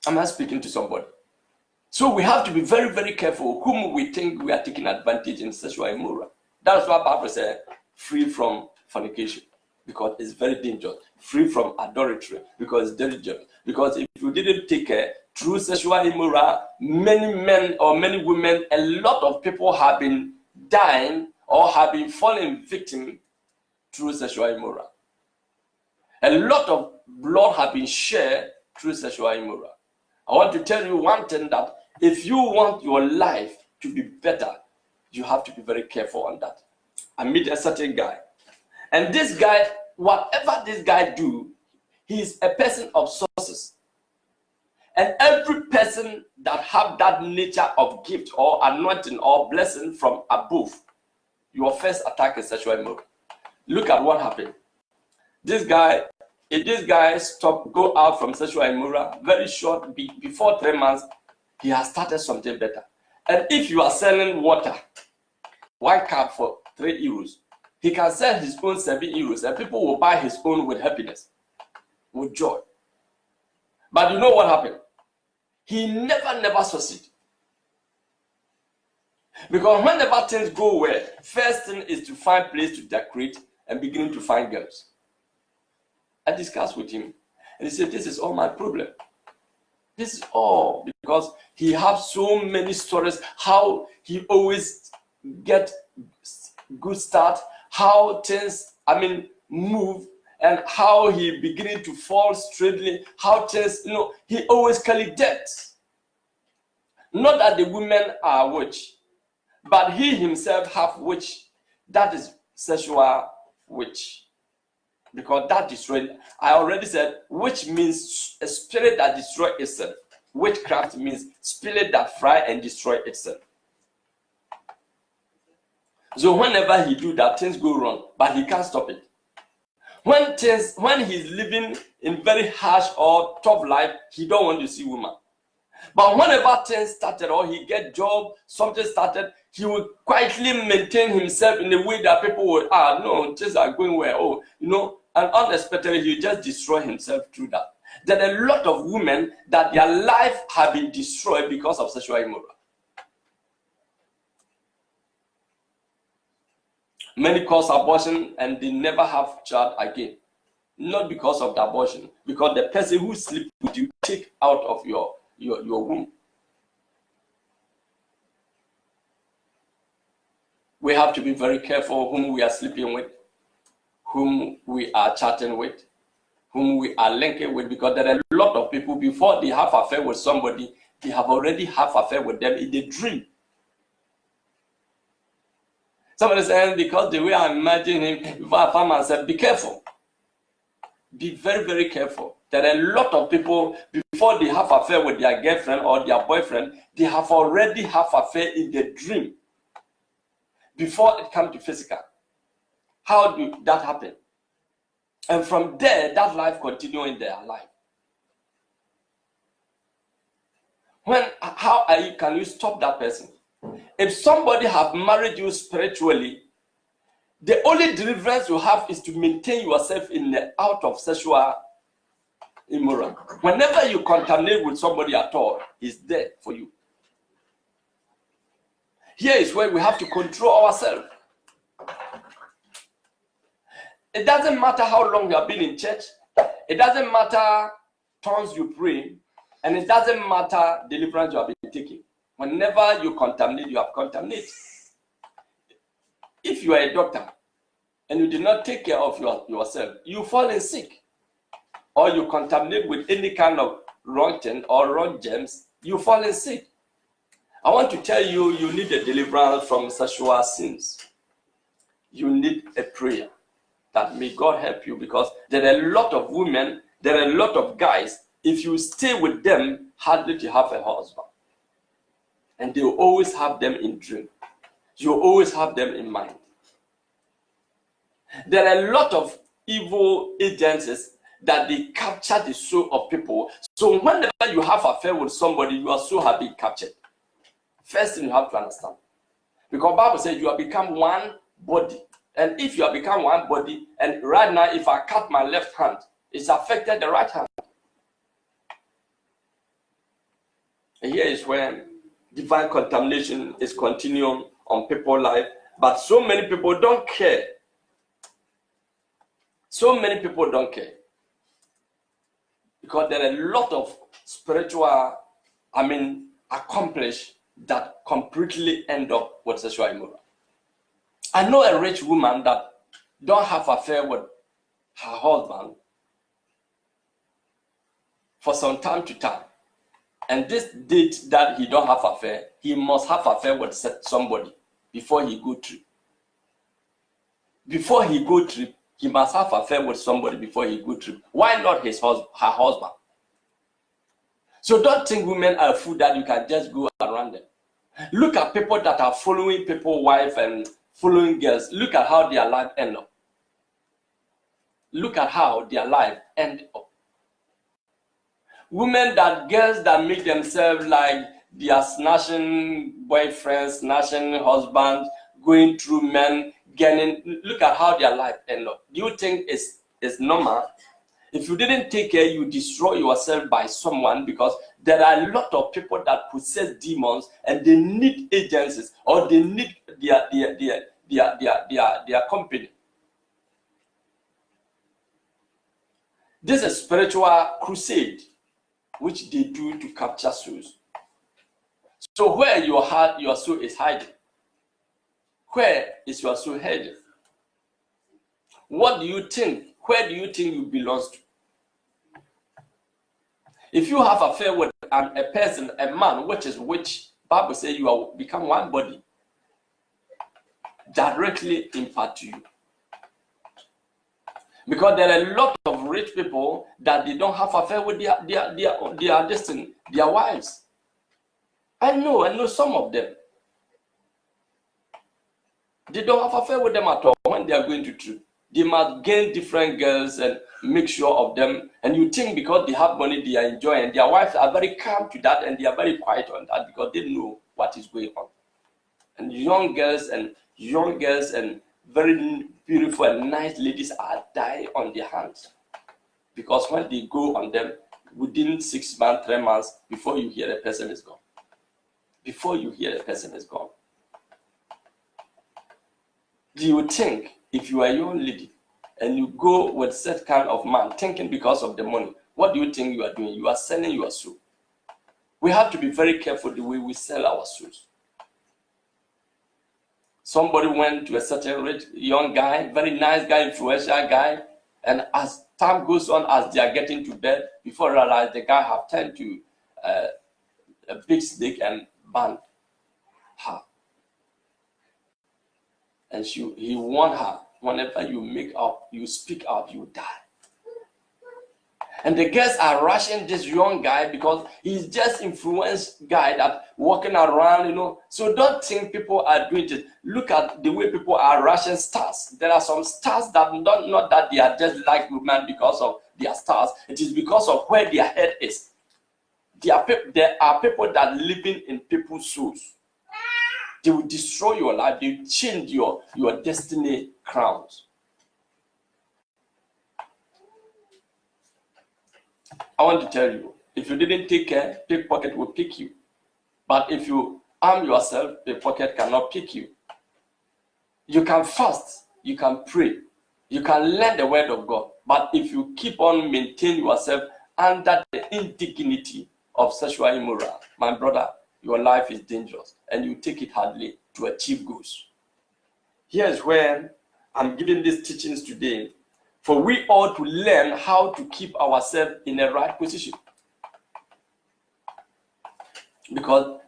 Am I speaking to somebody? So we have to be very, very careful whom we think we are taking advantage in sexual immoral. That's why Bible says, free from fornication, because it's very dangerous. Free from adultery, because it's dangerous. Because if you didn't take care, through sexual immoral, many men or many women, a lot of people have been dying or have been falling victim through sexual immoral. A lot of blood have been shed through sexual immoral. I want to tell you one thing, that if you want your life to be better, you have to be very careful on that. I meet a certain guy, and this guy, whatever this guy do, he's a person of sources. And every person that have that nature of gift or anointing or blessing from above, your first attack is sexual immoral. Look at what happened. This guy, if this guy go out from sexual immoral, very short, before 3 months, he has started something better. And if you are selling water, 1 cup for 3 euros, he can sell his own 7 euros, and people will buy his own with happiness, with joy. But you know what happened? He never succeed. Because whenever things go well, first thing is to find place to decorate and begin to find girls. I discussed with him, and he said, this is all my problem. This is all because he has so many stories, how he always get good start, how things, move, and how he beginning to fall straightly, how things, he always collect debt. Not that the women are witch, but he himself have witch. That is sexual witch. Because that destroyed, I already said, witch means a spirit that destroys itself. Witchcraft means spirit that fry and destroy itself. So whenever he do that, things go wrong, but he can't stop it. When he's living in very harsh or tough life, he don't want to see woman. But whenever things started or he get job, something started, he will quietly maintain himself in a way that people will, no, things are going well, and unexpectedly he just destroy himself through that. There are a lot of women that their life have been destroyed because of sexual immoral. Many cause abortion and they never have child again. Not because of the abortion, because the person who sleep with you take out of your womb. We have to be very careful whom we are sleeping with, whom we are chatting with, whom we are linking with, because there are a lot of people, before they have affair with somebody, they have already have affair with them in the dream. Somebody saying, because the way I imagine him, before I find myself, be careful. Be very, very careful. There are a lot of people, before they have affair with their girlfriend or their boyfriend, they have already have affair in the dream before it comes to physical. How do that happen? And from there, that life continue in their life. How can you stop that person? If somebody have married you spiritually, the only deliverance you have is to maintain yourself out of sexual immoral. Whenever you contaminate with somebody at all, he's there for you. Here is where we have to control ourselves. It doesn't matter how long you have been in church. It doesn't matter tongues you pray. And it doesn't matter deliverance you have been taking. Whenever you contaminate, you have contaminated. If you are a doctor and you did not take care of yourself, you fall in sick. Or you contaminate with any kind of wrong thing or wrong germs, you fall in sick. I want to tell you, you need a deliverance from sexual sins. You need a prayer that may God help you, because there are a lot of women, there are a lot of guys. If you stay with them, hardly to have a husband. And they will always have them in dream. You always have them in mind. There are a lot of evil agencies that they capture the soul of people. So whenever you have an affair with somebody, you are so happy captured. First thing you have to understand. Because the Bible says you have become one body. And if you have become one body, and right now if I cut my left hand, it's affected the right hand. And here is where divine contamination is continuing on people's life. But so many people don't care. So many people don't care. Because there are a lot of spiritual, accomplished that completely end up with sexual immoral. I know a rich woman that don't have affair with her husband for some time to time. And this date that he don't have affair, he must have affair with somebody before he go trip. Before he go trip, he must have affair with somebody before he go trip. Why not her husband? So don't think women are food that you can just go around them. Look at people that are following people's wife and following girls. Look at how their life end up. Look at how their life end up. Girls that make themselves like they are snatching boyfriends, snatching husbands, going through men, look at how their life end up. Do you think it's normal? If you didn't take care, you destroy yourself by someone, because there are a lot of people that possess demons and they need agencies, or they need their company. This is a spiritual crusade which they do to capture souls. So where your heart, your soul is hiding? Where is your soul headed? What do you think? Where do you think you belong to? If you have affair with a person, a man, which Bible says you are become one body, directly impact you. Because there are a lot of rich people that they don't have affair with their wives. I know some of them. They don't have affair with them at all when they are going to trip. They must gain different girls and make sure of them. And you think because they have money, they are enjoying. Their wives are very calm to that, and they are very quiet on that because they know what is going on. And young girls and very beautiful and nice ladies are dying on their hands. Because when they go on them, within 6 months, 3 months, before you hear the person is gone. Before you hear the person is gone. Do you think if you are a young lady and you go with that kind of man, thinking because of the money, what do you think you are doing? You are selling your soul. We have to be very careful the way we sell our souls. Somebody went to a certain rich young guy, very nice guy, influential guy, and as time goes on, as they are getting to bed, before they realize the guy have turned to a big snake and banned her. And he warned her, whenever you speak out, you die. And the girls are rushing this young guy because he's just influenced guy that walking around, So don't think people are doing it. Look at the way people are rushing stars. There are some stars that not that they are just like women because of their stars. It is because of where their head is. There are people that living in people's souls. They will destroy your life. They will change your destiny crowns. I want to tell you, if you didn't take care, pickpocket will pick you. But if you arm yourself, pickpocket cannot pick you. You can fast, you can pray, you can learn the word of God. But if you keep on maintaining yourself under the indignity of sexual immoral, my brother, your life is dangerous and you take it hardly to achieve goals. Here's where I'm giving these teachings today, for we ought to learn how to keep ourselves in the right position. Because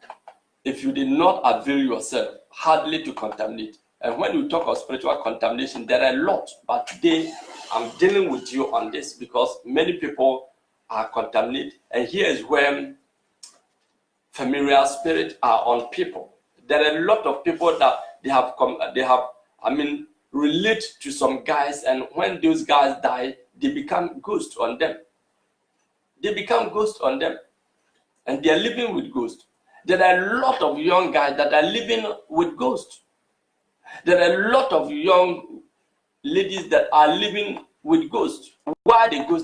if you did not avail yourself, hardly to contaminate. And when you talk of spiritual contamination, there are a lot. But today, I'm dealing with you on this because many people are contaminated. And here is when familiar spirits are on people. There are a lot of people that relate to some guys, and when those guys die, they become ghosts on them. They become ghosts on them. And they are living with ghosts. There are a lot of young guys that are living with ghosts. There are a lot of young ladies that are living with ghosts. Where do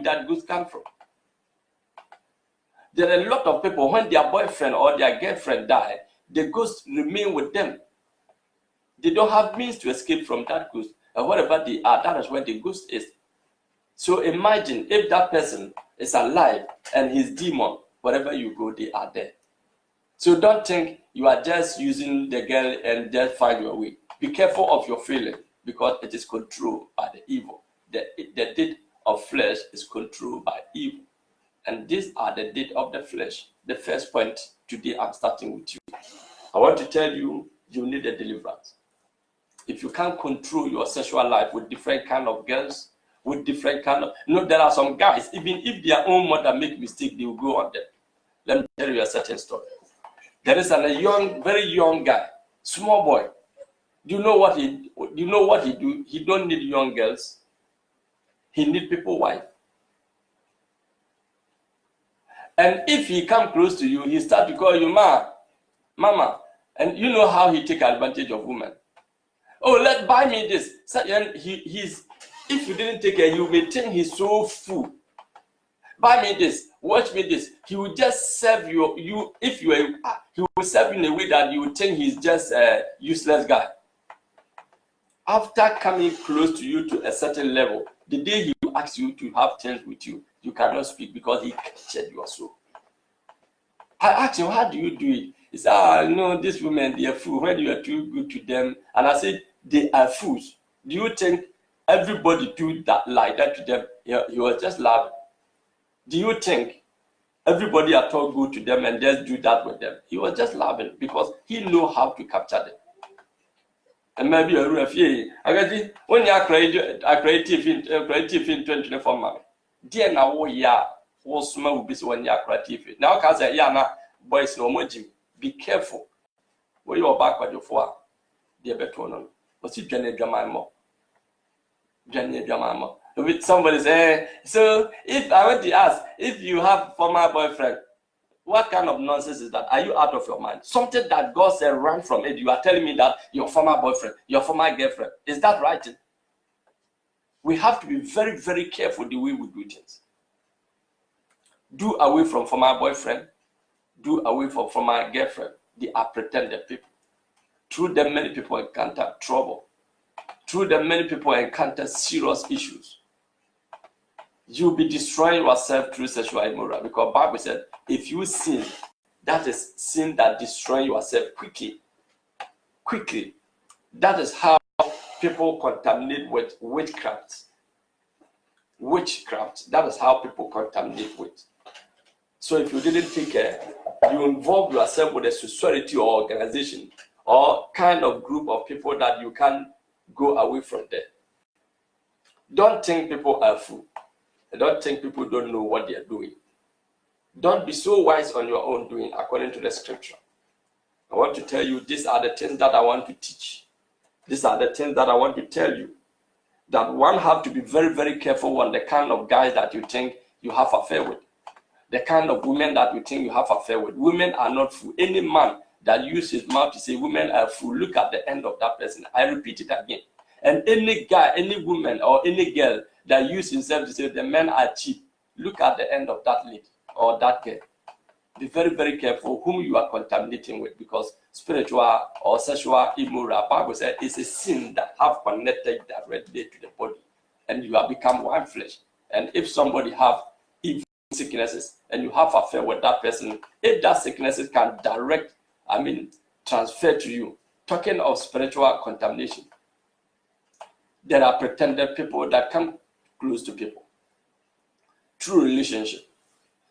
that ghost come from? There are a lot of people, when their boyfriend or their girlfriend die, the ghost remain with them. They don't have means to escape from that ghost. And wherever they are, that is where the ghost is. So imagine if that person is alive and his demon, wherever you go, they are there. So don't think you are just using the girl and just find your way. Be careful of your feeling because it is controlled by the evil. The deed of flesh is controlled by evil. And these are the deed of the flesh. The first point today, I'm starting with you. I want to tell you, you need a deliverance. If you can't control your sexual life with different kind of girls, with different kind of... there are some guys, even if their own mother make mistake, they will go on them. Let me tell you a certain story. There is a very young guy, small boy. Do you know what he do? He don't need young girls. He need people wife. And if he come close to you, he start to call you mama. And you know how he take advantage of women. Oh, buy me this. So, and if you didn't take care, you may think he's so full. Buy me this, watch me this. He will just serve you. If you are, he will serve you in a way that you would think he's just a useless guy. After coming close to you to a certain level, the day he asks you to have things with you, you cannot speak because he captured your soul. I asked him, how do you do it? He said, no, these women, they are fools. When you are too good to them, and I said, they are fools. Do you think everybody do that like that to them? He was just laughing. Do you think everybody at all go to them and just do that with them? He was just laughing because he knew how to capture them. And maybe when you are creative in 2024, man, dear now, yeah, was small busy when you are creative. Now, because yana boys no more Jimmy. Be careful. Where you are backward your four, dear Beton. What's it, Jenny Jamamo? Jenny Jamamo. With somebody say, so if I want to ask, if you have former boyfriend, what kind of nonsense is that? Are you out of your mind? Something that God said, run from it. You are telling me that your former boyfriend, your former girlfriend, is that right? We have to be very, very careful the way we do things. Do away from former boyfriend. Do away from former girlfriend. They are pretended people. Through them, many people encounter trouble. Through them, many people encounter serious issues. You'll be destroying yourself through sexual immorality, because Bible said, if you sin, that is sin that destroys yourself quickly. Quickly. That is how people contaminate with witchcraft. Witchcraft. That is how people contaminate with. So if you didn't take care, you involve yourself with a society or organization or kind of group of people that you can't go away from there. Don't think people are fools. Don't think people don't know what they are doing. Don't be so wise on your own doing according to the scripture. I want to tell you, these are the things that I want to teach. These are the things that I want to tell you. That one have to be very, very careful on the kind of guys that you think you have affair with. The kind of women that you think you have affair with. Women are not fool. Any man that uses his mouth to say women are fool, look at the end of that person. I repeat it again. And any guy, any woman, or any girl that uses himself to say the men are cheap, look at the end of that lady or that girl. Be very, very careful whom you are contaminating with, because spiritual or sexual immoral, Bible says, is a sin that have connected directly to the body, and you have become one flesh. And if somebody have evil sicknesses and you have affair with that person, if that sicknesses can transfer to you, talking of spiritual contamination, there are pretended people that come close to people through relationship.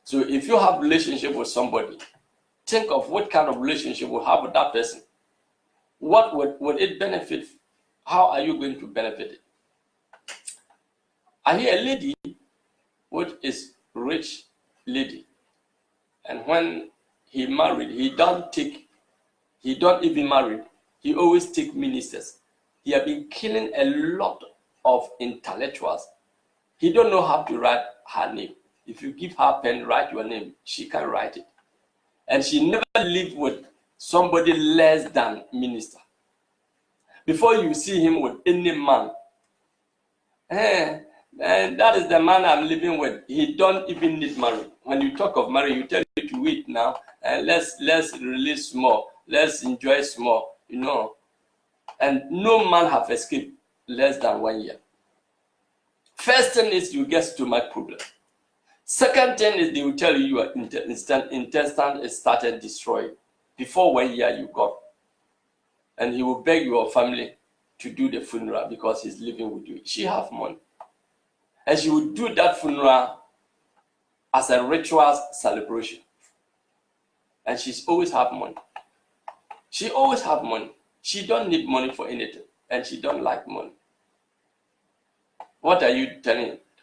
So if you have relationship with somebody, think of what kind of relationship you have with that person. What would it benefit? How are you going to benefit it? I hear a lady, which is rich lady, and when he married, he don't even marry. He always take ministers. He have been killing a lot of intellectuals. He don't know how to write her name. If you give her pen, write your name, she can write it. And she never lived with somebody less than minister. Before you see him with any man, and that is the man I'm living with. He don't even need marriage. When you talk of marriage, you tell you to wait now, and let's release small, let's enjoy small, And no man have escaped less than 1 year. First thing is you get stomach problem. Second thing is they will tell you your intestine is started destroying. Before 1 year you got. And he will beg your family to do the funeral because he's living with you. She have money. And she will do that funeral as a ritual celebration. And she's always have money. She always have money. She don't need money for anything. And she don't like money. What are you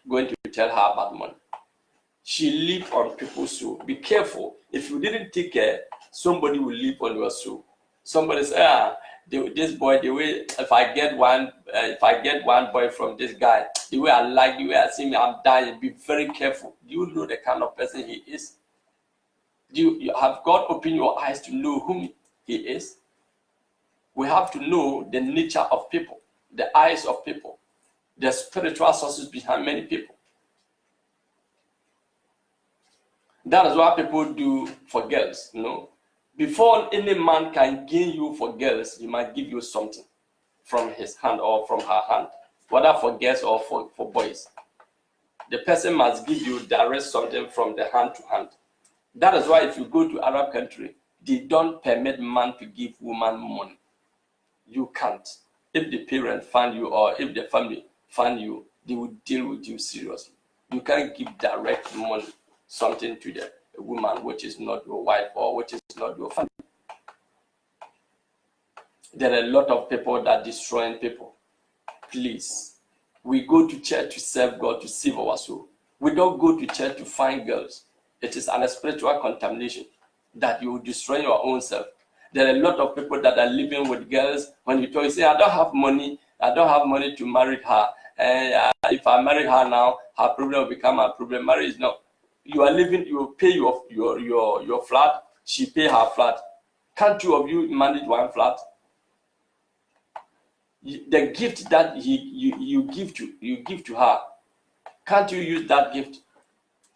going to tell her about money? She live on people's soul. Be careful. If you didn't take care, somebody will live on your soul. Somebody say, this boy, the way if I get one boy from this guy, the way I like, the way I see me, I'm dying. Be very careful. Do you know the kind of person he is? Do you have God open your eyes to know whom he is? We have to know the nature of people, the eyes of people, the spiritual sources behind many people. That is what people do for girls, Before any man can gain you for girls, he might give you something from his hand or from her hand, whether for girls or for boys. The person must give you direct something from the hand to hand. That is why if you go to Arab country, they don't permit man to give woman money. You can't. If the parent find you or if the family find you, they will deal with you seriously. You can't give direct money, something to the woman which is not your wife or which is not your family. There are a lot of people that are destroying people. Please, we go to church to serve God, to save our soul. We don't go to church to find girls. It is a spiritual contamination that you will destroy your own self. There are a lot of people that are living with girls. When you talk, you say, I don't have money to marry her. And if I marry her now, her problem will become a problem. Marriage, no. You are living, you pay your flat, she pay her flat. Can't two of you manage one flat? The gift that you give to her, can't you use that gift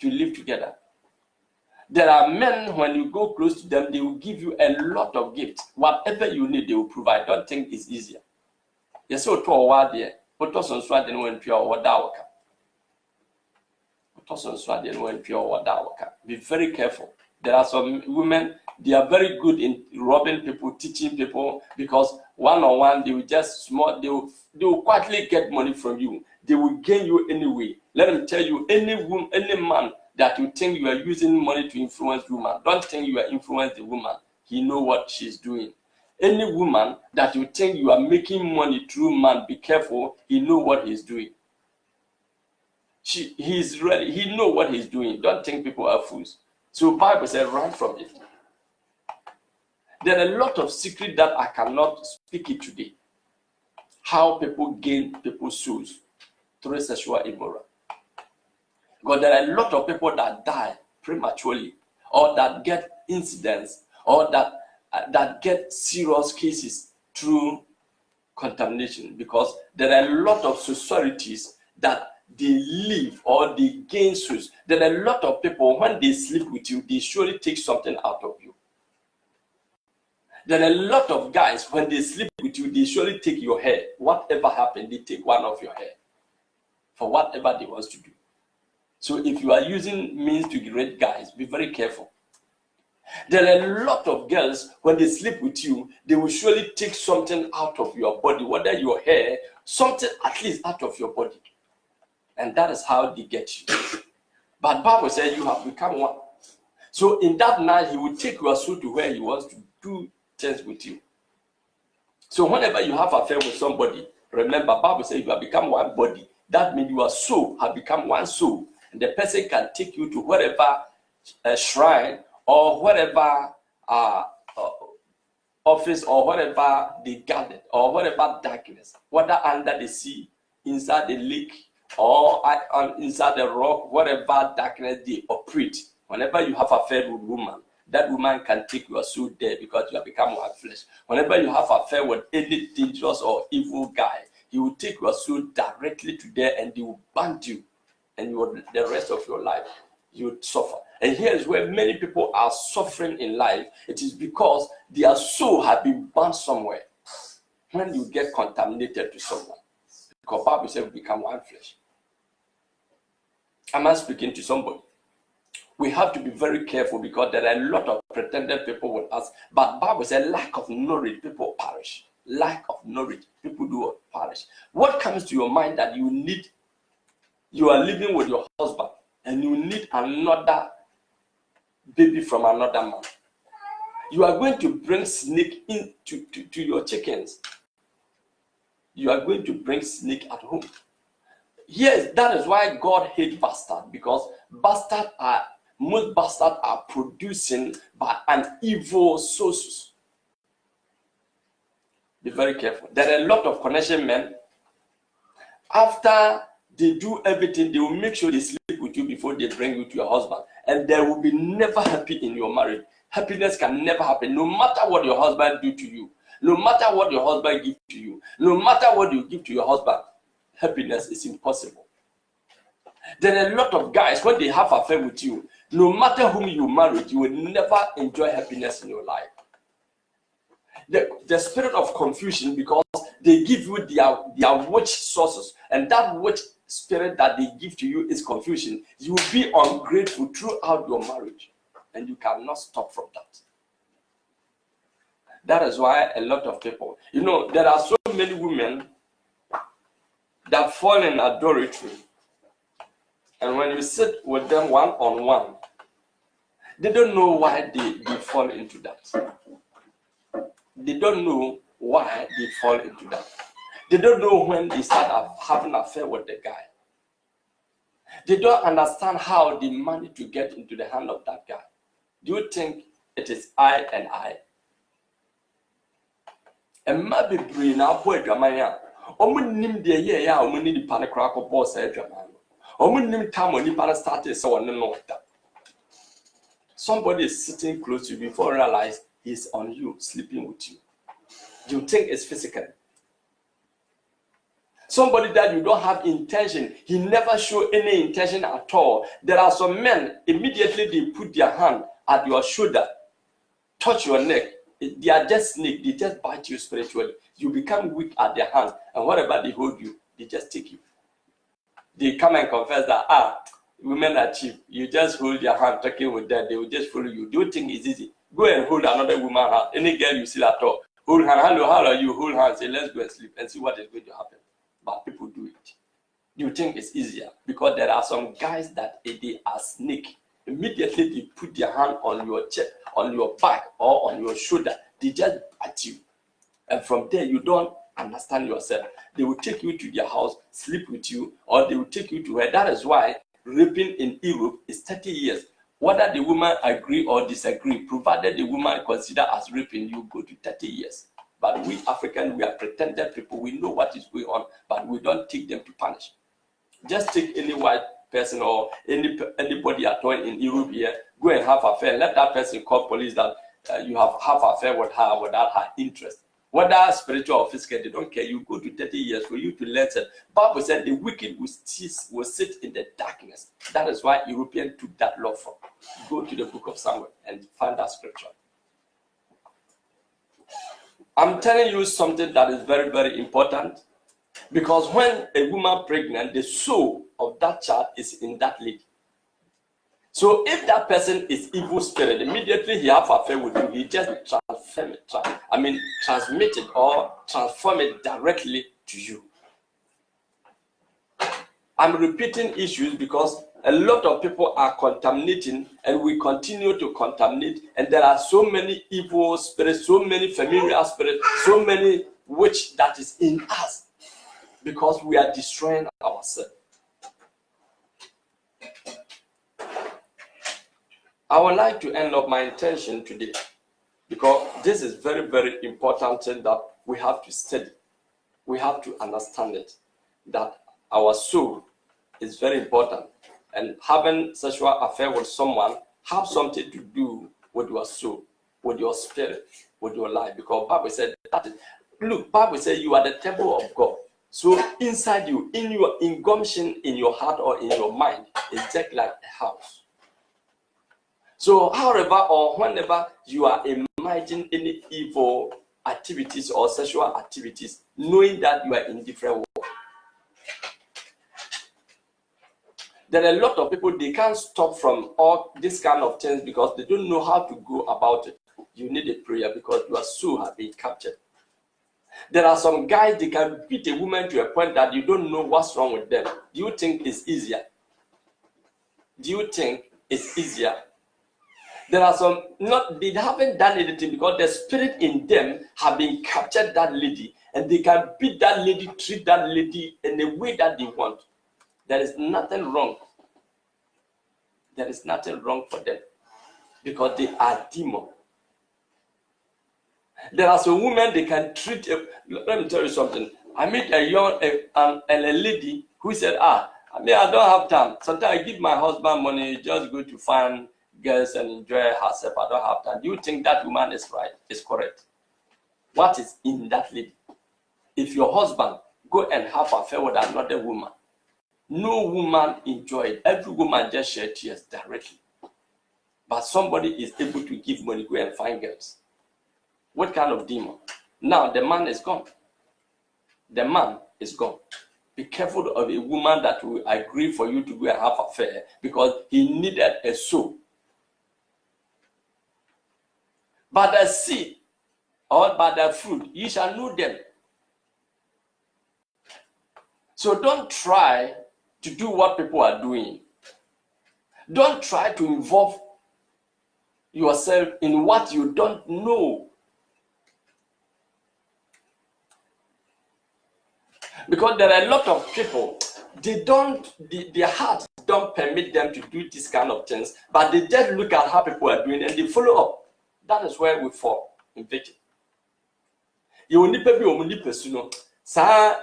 to live together? There are men, when you go close to them, they will give you a lot of gifts. Whatever you need, they will provide. Don't think it's easier. Yes, so to a word there, but also Sweden when pure wadawaka. Be very careful. There are some women, they are very good in robbing people, teaching people, because one-on-one, they will just they will quietly get money from you. They will gain you anyway. Let them tell you, any man that you think you are using money to influence woman, don't think you are influencing the woman. He know what she's doing. Any woman that you think you are making money through man, be careful. He know what he's doing. He's ready. He know what he's doing. Don't think people are fools. So Bible says, run from it. There are a lot of secrets that I cannot speak it today. How people gain people's souls through sexual immoral. Because there are a lot of people that die prematurely, or that get incidents, or that get serious cases through contamination, because there are a lot of societies that they live or they gain source. There are a lot of people, when they sleep with you, they surely take something out of you. There are a lot of guys, when they sleep with you, they surely take your hair. Whatever happened, they take one of your hair for whatever they want to do. So if you are using means to get guys, be very careful. There are a lot of girls, when they sleep with you, they will surely take something out of your body, whether your hair, something at least out of your body. And that is how they get you. But Bible says you have become one. So in that night, he will take your soul to where he wants to do things with you. So whenever you have an affair with somebody, remember, Bible says you have become one body. That means your soul have become one soul. And the person can take you to whatever shrine or whatever office or whatever they gathered or whatever darkness, whether under the sea, inside the lake, or inside the rock, whatever darkness they operate. Whenever you have an affair with a woman, that woman can take your soul there because you have become one flesh. Whenever you have an affair with any dangerous or evil guy, he will take your soul directly to there and he will burn you. And the rest of your life, you would suffer. And here is where many people are suffering in life. It is because their soul has been burnt somewhere. When you get contaminated to someone, because Bible says we become one flesh. Am I speaking to somebody? We have to be very careful because there are a lot of pretended people with us. But Bible says lack of knowledge, people perish. Lack of knowledge, people do perish. What comes to your mind that you need? You are living with your husband and you need another baby from another man. You are going to bring snake to your chickens. You are going to bring snake at home. Yes, that is why God hates bastards, because most bastards are producing by an evil source. Be very careful. There are a lot of connection men. After they do everything, they will make sure they sleep with you before they bring you to your husband. And they will be never happy in your marriage. Happiness can never happen, no matter what your husband do to you. No matter what your husband give to you. No matter what you give to your husband. Happiness is impossible. There are a lot of guys, when they have an affair with you, no matter whom you marry, you will never enjoy happiness in your life. The spirit of confusion, because they give you their witch sources, and that witch spirit that they give to you is confusion. You will be ungrateful throughout your marriage, and you cannot stop from that. That is why a lot of people, there are so many women that fall in adultery, and when you sit with them one-on-one, they don't know why they fall into that. They don't know why they fall into that. They don't know when they start having an affair with the guy. They don't understand how they manage to get into the hand of that guy. Do you think it is I and I? And maybe bring up where Dramaya. Omunim de ye ya omuni di pane crack of boss said Dramano. Omunim time when the pane started so on no that. Somebody is sitting close to you before you realize he's on you, sleeping with you. You think it's physical. Somebody that you don't have intention, he never show any intention at all. There are some men, immediately they put their hand at your shoulder, touch your neck. They are just snake, they just bite you spiritually. You become weak at their hand, and whatever they hold you, they just take you. They come and confess that, women are cheap. You just hold your hand, talking with them, they will just follow you. Do you think it's easy? Go and hold another woman's hand. Any girl you see at all, hold hand. Hello, how are you? Hold hand. Say, let's go and sleep and see what is going to happen. But people do it. You think it's easier because there are some guys that they are snake. Immediately they put their hand on your chest, on your back, or on your shoulder. They just bite you, and from there you don't understand yourself. They will take you to their house, sleep with you, or they will take you to where. That is why raping in Europe is 30 years. Whether the woman agree or disagree, provided the woman consider as raping, you go to 30 years. But we Africans, we are pretended people. We know what is going on, but we don't take them to punish. Just take any white person or anybody at all in Europe here go and have affair. Let that person call police that you have affair with her without her interest. Whether spiritual or physical, they don't care. You go to 30 years for you to learn it. Bible said the wicked will sit in the darkness. That is why Europeans took that law from. Go to the book of Samuel and find that scripture. I'm telling you something that is very, very important. Because when a woman pregnant, the soul of that child is in that lady. So if that person is evil spirit, immediately he have affair with you, he just transmit it or transform it directly to you. I'm repeating issues because a lot of people are contaminating and we continue to contaminate, and there are so many evil spirits, so many familiar spirits, so many witch that is in us because we are destroying ourselves. I would like to end up my intention today because this is very, very important thing that we have to study. We have to understand it, that our soul is very important. And having sexual affair with someone have something to do with your soul, with your spirit, with your life. Because Bible said that Bible said you are the temple of God. So inside you, in your ingumption, in your heart or in your mind, is just like a house. So however or whenever you are imagining any evil activities or sexual activities, knowing that you are in different worlds. There are a lot of people, they can't stop from all this kind of things because they don't know how to go about it. You need a prayer because your soul has been captured. There are some guys, they can beat a woman to a point that you don't know what's wrong with them. Do you think it's easier? Do you think it's easier? There are some, they haven't done anything because the spirit in them have been captured that lady and they can beat that lady, treat that lady in the way that they want. There is nothing wrong. There is nothing wrong for them because they are demons. There are some women they can treat. Let me tell you something. I met a lady who said, I don't have time. Sometimes I give my husband money, just go to find girls and enjoy herself. I don't have time. Do you think that woman is right? Is correct? What is in that lady? If your husband go and have an affair with another woman, no woman enjoy it. Every woman just shed tears directly. But somebody is able to give money, go and find girls. What kind of demon? Now the man is gone. The man is gone. Be careful of a woman that will agree for you to go and have an affair because he needed a soul. By the seed or by the fruit, you shall know them. So don't try to do what people are doing. Don't try to involve yourself in what you don't know. Because there are a lot of people, their hearts don't permit them to do this kind of things, but they just look at how people are doing and they follow up. That is where we fall in victim. You will need to be a sa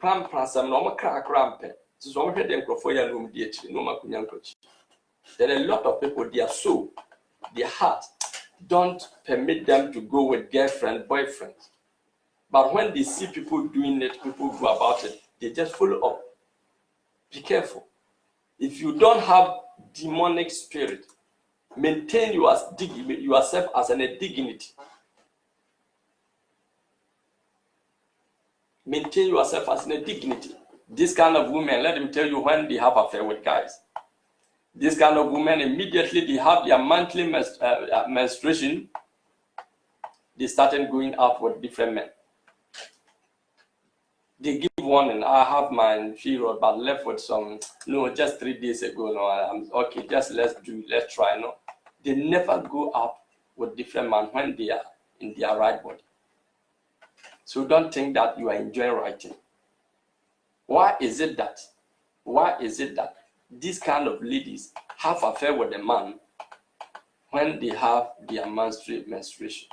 pransam no makra krampe so so hwede nkrofo ya no mdi echi no makunya nkochi. There are a lot of people, their soul, their heart don't permit them to go with girlfriend, boyfriend. But when they see people doing it, people go about it, they just follow up. Be careful. If you don't have demonic spirit, maintain yourself as a dignity. Maintain yourself as a dignity. This kind of women, let me tell you, when they have affair with guys, this kind of women, immediately they have their monthly menstruation, they started going out with different men. They give warning, I have my period, but left with some, no, just 3 days ago, no, I'm okay, just let's try, no. They never go out with different men when they are in their right body. So don't think that you are enjoying writing. Why is it that these kind of ladies have affair with a man when they have their menstruation?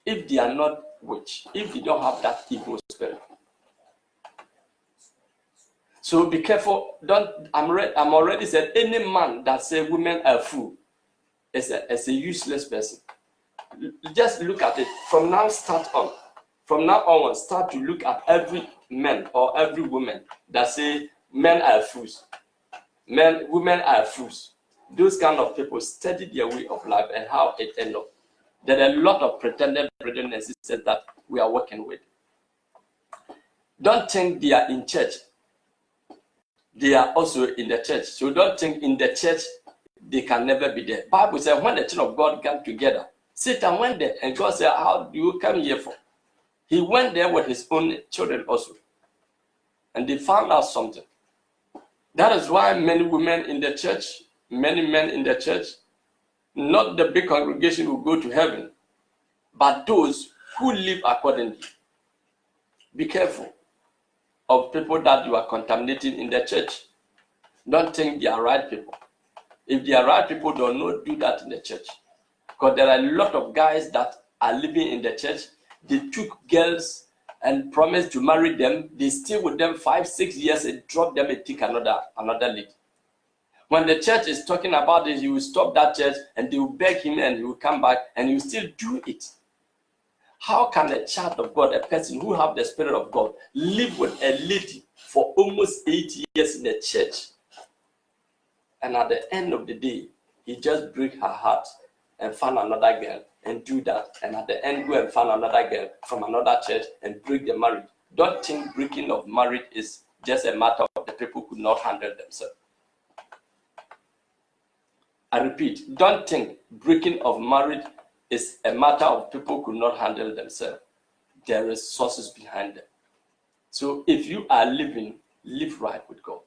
If they are not witch, if they don't have that evil spirit. So be careful. I'm already said any man that say women are fool is a useless person. Just look at it from now. From now on, start to look at every man or every woman that say men are fools. Women are fools. Those kind of people study their way of life and how it ends up. There are a lot of pretended brothers and sisters that we are working with. Don't think they are in church. They are also in the church. So don't think in the church they can never be there. Bible says when the children of God come together, Satan went there and God said, how do you come here for? He went there with his own children also. And they found out something. That is why many women in the church, many men in the church, not the big congregation will go to heaven, but those who live accordingly. Be careful of people that you are contaminating in the church. Don't think they are right people. If they are right people, do not do that in the church. Because there are a lot of guys that are living in the church. They took girls and promised to marry them. They stay with them 5-6 years and drop them and take another lady. When the church is talking about this, you will stop that church and they will beg him and he will come back and he will still do it. How can a child of God, a person who have the Spirit of God, live with a lady for almost 8 years in the church? And at the end of the day, he just break her heart and find another girl and do that. And at the end, go and find another girl from another church and break the marriage. Don't think breaking of marriage is just a matter of the people who could not handle themselves. I repeat, don't think breaking of marriage is a matter of people who could not handle themselves. There is sources behind them. So if you are living, live right with God.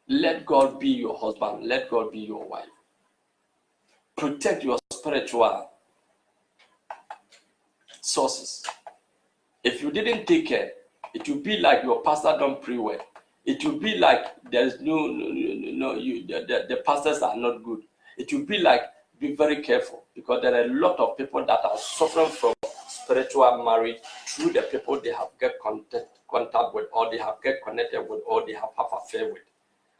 Let God be your husband. Let God be your wife. Protect your spiritual sources. If you didn't take care, it will be like your pastor don't pray well. It will be like there is the pastors are not good. It will be like, be very careful, because there are a lot of people that are suffering from spiritual marriage through the people they have get contact with, or they have get connected with, or they have affair with.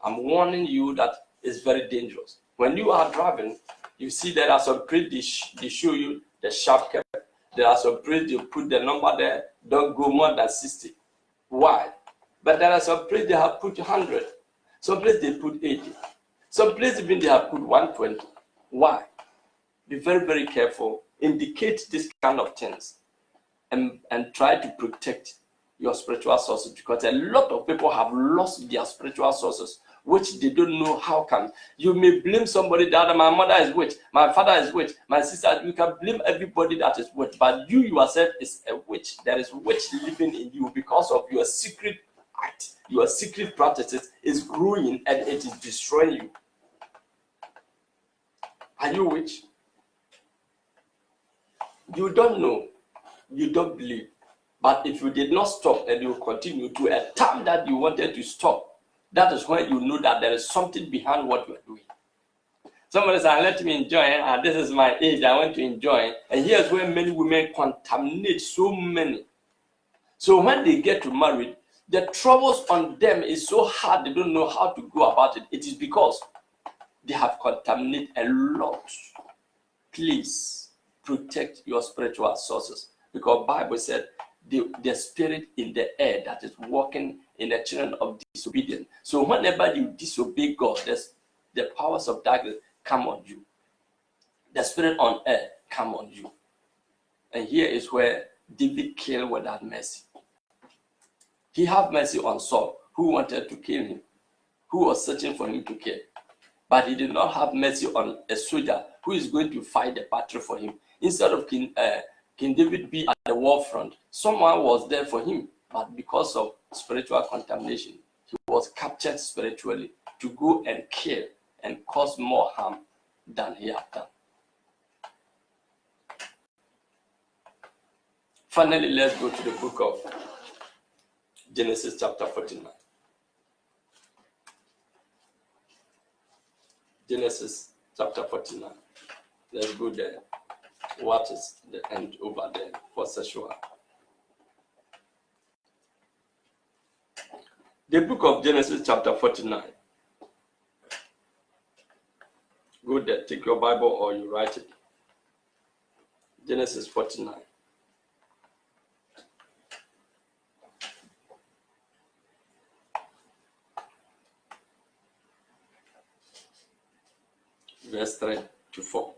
I'm warning you that it's very dangerous. When you are driving, you see there are some places they show you the sharp curve. There are some places they put the number there, don't go more than 60. Why? But there are some places they have put 100. Some places they put 80. Some places even they have put 120. Why? Be very, very careful. Indicate this kind of things and try to protect your spiritual sources, because a lot of people have lost their spiritual sources, which they don't know how come. You may blame somebody that my mother is witch, my father is witch, my sister. You can blame everybody that is witch, but you yourself is a witch. There is witch living in you because of your secret act, your secret practices is growing and it is destroying you. Are you a witch? You don't know, you don't believe. But if you did not stop and you continue to a time that you wanted to stop, that is when you know that there is something behind what you are doing. Somebody said, let me enjoy, and this is my age, I want to enjoy. And here's where many women contaminate so many. So when they get to married, the troubles on them is so hard, they don't know how to go about it. It is because they have contaminated a lot. Please protect your spiritual sources, because Bible said the spirit in the air that is walking in the children of disobedience. So whenever you disobey God, the powers of darkness come on you. The spirit on air come on you. And here is where David killed without mercy. He had mercy on Saul, who wanted to kill him, who was searching for him to kill. But he did not have mercy on a soldier who is going to fight the battle for him. Instead of King David be at the war front, someone was there for him. But because of spiritual contamination, he was captured spiritually to go and kill and cause more harm than he had done. Finally, let's go to the book of Genesis chapter 49. Genesis chapter 49. Let's go there. What is the end over there for sexual? The book of Genesis chapter 49. Go there, take your Bible or you write it. Genesis 49. Verse 3 to 4.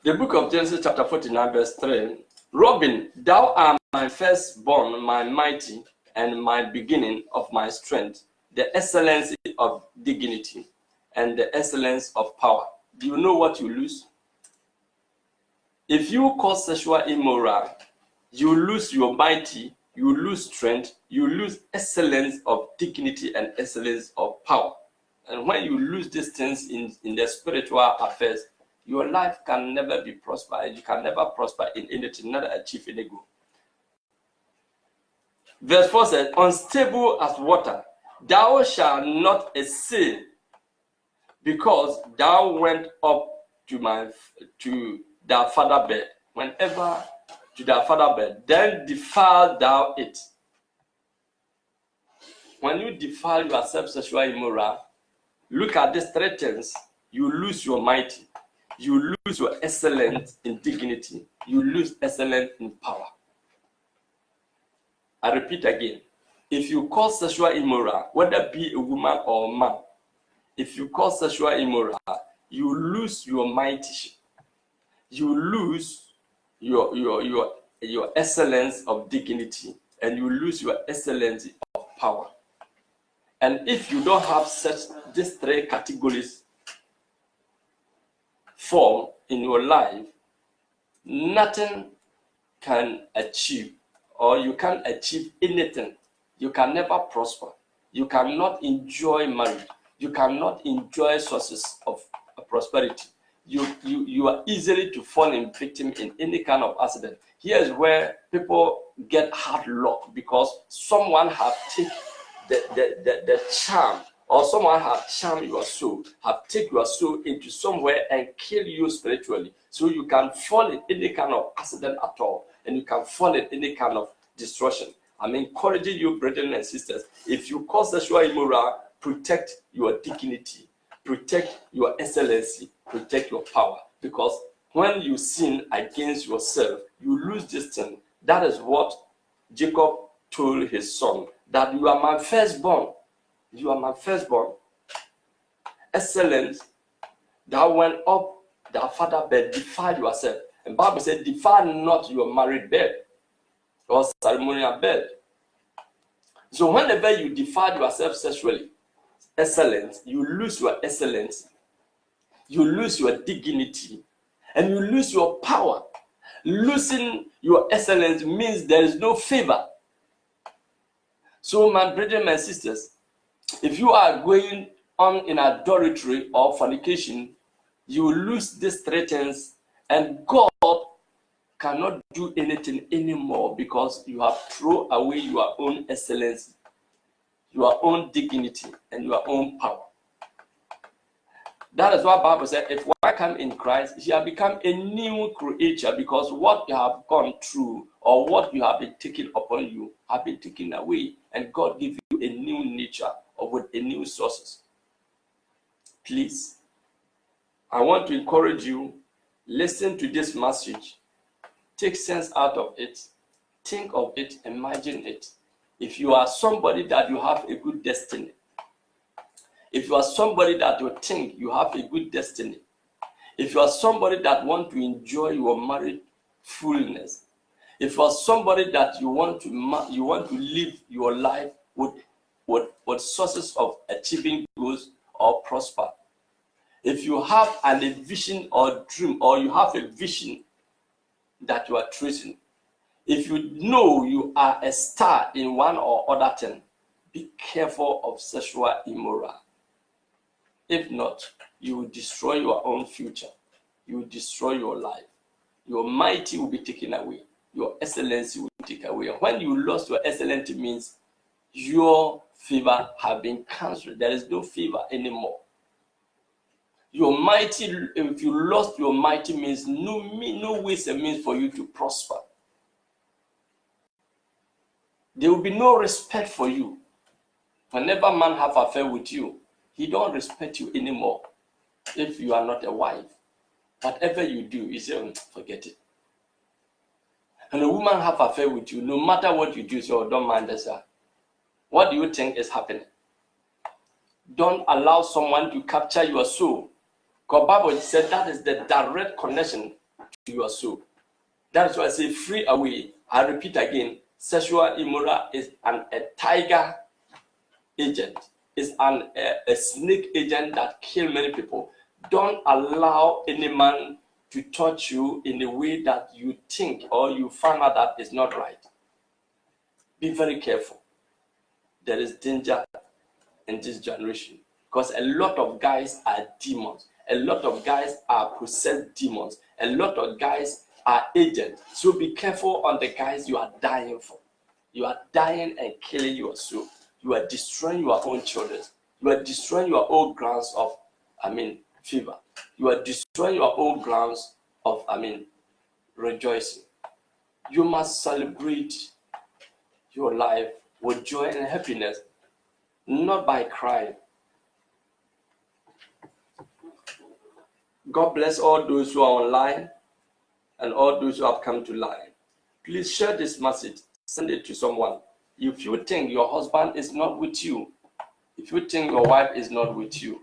The book of Genesis chapter 49 verse 3. Robin, thou art my firstborn, my mighty, and my beginning of my strength, the excellency of dignity, and the excellence of power. Do you know what you lose? If you cause sexual immoral, you lose your mighty, you lose strength, you lose excellence of dignity and excellence of power. And when you lose these things in the spiritual affairs, your life can never be prospered. You can never prosper in anything, never achieve any goal. Verse 4 says, unstable as water, thou shalt not assail, because thou went up to thy father bed. Whenever to thy father bed, then defile thou it. When you defile yourself sexual immoral, look at these three things. You lose your mighty, you lose your excellence in dignity, you lose excellence in power. I repeat again. If you cause sexual immoral, whether it be a woman or a man, if you cause sexual immoral, you lose your mighty, you lose your excellence of dignity, and you lose your excellence of power. And if you don't have such these three categories form in your life, nothing can achieve, or you can't achieve anything. You can never prosper. You cannot enjoy marriage. You cannot enjoy sources of prosperity. You are easily to fall in victim in any kind of accident. Here's where people get hard luck, because someone have taken the charm, or someone have charmed your soul, have taken your soul into somewhere and kill you spiritually. So you can fall in any kind of accident at all, and you can fall in any kind of destruction. I'm encouraging you, brethren and sisters, if you cause sexual immoral, protect your dignity, protect your excellency, protect your power. Because when you sin against yourself, you lose this thing. That is what Jacob told his son, that you are my firstborn. You are my firstborn. Excellence, thou went up thy father bed, defile yourself. And Bible said, defile not your married bed or ceremonial bed. So whenever you defile yourself sexually, excellence, you lose your excellence, you lose your dignity, and you lose your power. Losing your excellence means there is no favor. So my brethren, my sisters, if you are going on in adultery or fornication, you lose these three things, and God cannot do anything anymore, because you have thrown away your own excellence, your own dignity, and your own power. That is why the Bible said, if one come in Christ, he has become a new creature, because what you have gone through or what you have been taken upon you have been taken away, and God gives you a new nature or with a new sources. Please, I want to encourage you, listen to this message, take sense out of it, think of it, imagine it. If you are somebody that you have a good destiny, if you are somebody that you think you have a good destiny, if you are somebody that want to enjoy your married fullness, if you are somebody that you want to live your life with sources of achieving goals or prosper, if you have a vision or dream, or you have a vision that you are tracing, if you know you are a star in one or other thing, be careful of sexual immoral. If not, you will destroy your own future. You will destroy your life. Your mighty will be taken away. Your excellency will be taken away. When you lost your excellency, means your favor have been cancelled. There is no favor anymore. Your mighty, if you lost your mighty, means no ways and means for you to prosper. There will be no respect for you. Whenever man have affair with you, he don't respect you anymore. If you are not a wife, whatever you do, you say, forget it. And a woman have affair with you, no matter what you do, so don't mind us. What do you think is happening? Don't allow someone to capture your soul. Because Bible said that is the direct connection to your soul. That is why I say free away. I repeat again, sexual immoral is a tiger agent. It's a snake agent that kill many people. Don't allow any man to touch you in a way that you think or you find out that is not right. Be very careful. There is danger in this generation because a lot of guys are demons. A lot of guys are possessed demons. A lot of guys are agents. So be careful on the guys you are dying for. You are dying and killing your soul. You are destroying your own children. You are destroying your own grounds of, fever. You are destroying your own grounds of, rejoicing. You must celebrate your life with joy and happiness, not by crying. God bless all those who are online and all those who have come to live. Please share this message. Send it to someone. If you think your husband is not with you, if you think your wife is not with you,